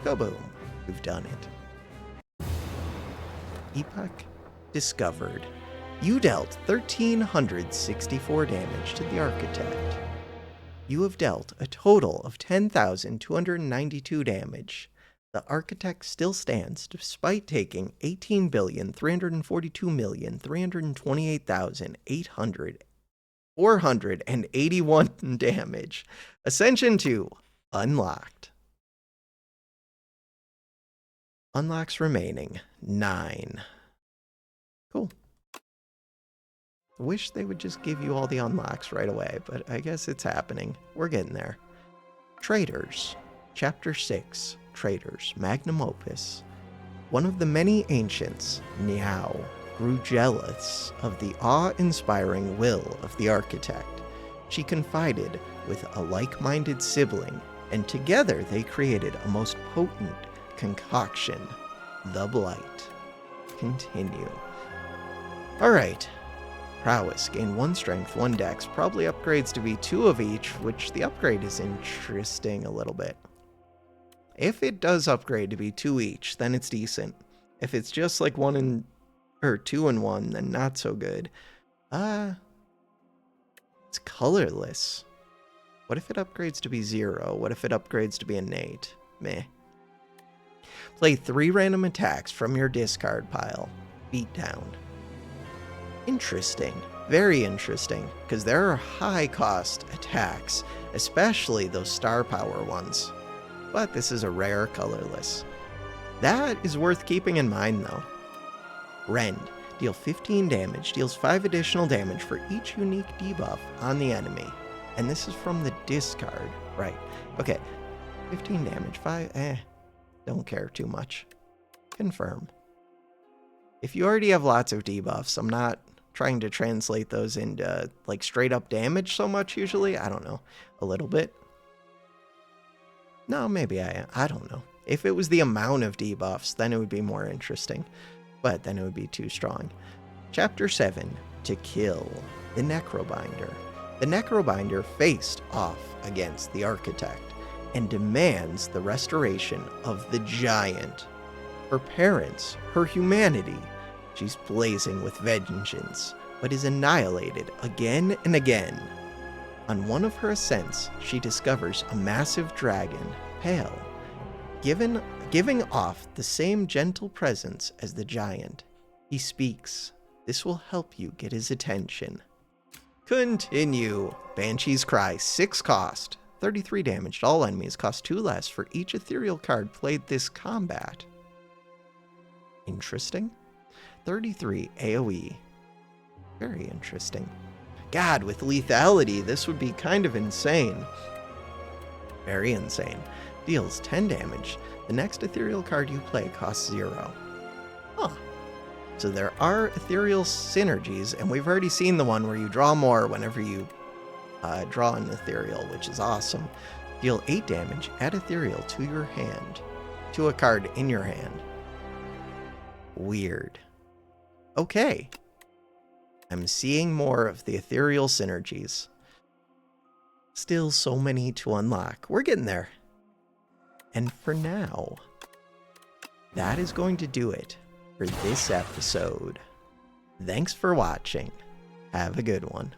Kaboom, you've done it. Epoch discovered. You dealt 1,364 damage to the Architect. You have dealt a total of 10,292 damage. The Architect still stands despite taking 18,342,328,481 damage. Ascension 2 unlocked. Unlocks remaining 9. Cool. I wish they would just give you all the unlocks right away, but I guess it's happening. We're getting there. Traders. Chapter 6. Traders. Magnum Opus. One of the many ancients, Niao, grew jealous of the awe-inspiring will of the Architect. She confided with a like-minded sibling, and together they created a most potent concoction, the Blight. Continue. Alright. Prowess. Gain 1 strength, 1 dex. Probably upgrades to be 2 of each, which the upgrade is interesting a little bit. If it does upgrade to be 2 each, then it's decent. If it's just like 2 and 1, then not so good. It's colorless. What if it upgrades to be 0? What if it upgrades to be innate? Meh. Play 3 random attacks from your discard pile. Beatdown. Interesting. Very interesting, because there are high-cost attacks, especially those star power ones. But this is a rare colorless. That is worth keeping in mind, though. Rend. Deal 15 damage. Deals 5 additional damage for each unique debuff on the enemy. And this is from the discard. Right. Okay. 15 damage. 5. Don't care too much. Confirm. If you already have lots of debuffs, I'm not trying to translate those into, like, straight up damage so much usually. I don't know. A little bit. No, maybe I don't know. If it was the amount of debuffs, then it would be more interesting. But then it would be too strong. Chapter 7. To kill the NECROBINDER. The NECROBINDER faced off against the Architect and demands the restoration of the Giant. Her parents, her humanity. She's blazing with vengeance, but is annihilated again and again. On one of her ascents, she discovers a massive dragon, pale, giving off the same gentle presence as the Giant. He speaks. This will help you get his attention. Continue. Banshee's Cry, 6 cost. 33 damage to all enemies, cost 2 less for each ethereal card played this combat. Interesting. 33 AoE. Very interesting. God, with lethality, this would be kind of insane. Very insane. Deals 10 damage. The next ethereal card you play costs 0. Huh. So there are ethereal synergies, and we've already seen the one where you draw more whenever you draw an ethereal, which is awesome. Deal 8 damage, add ethereal to your hand. To a card in your hand. Weird. Okay. I'm seeing more of the ethereal synergies. Still so many to unlock. We're getting there. And for now, that is going to do it for this episode. Thanks for watching. Have a good one.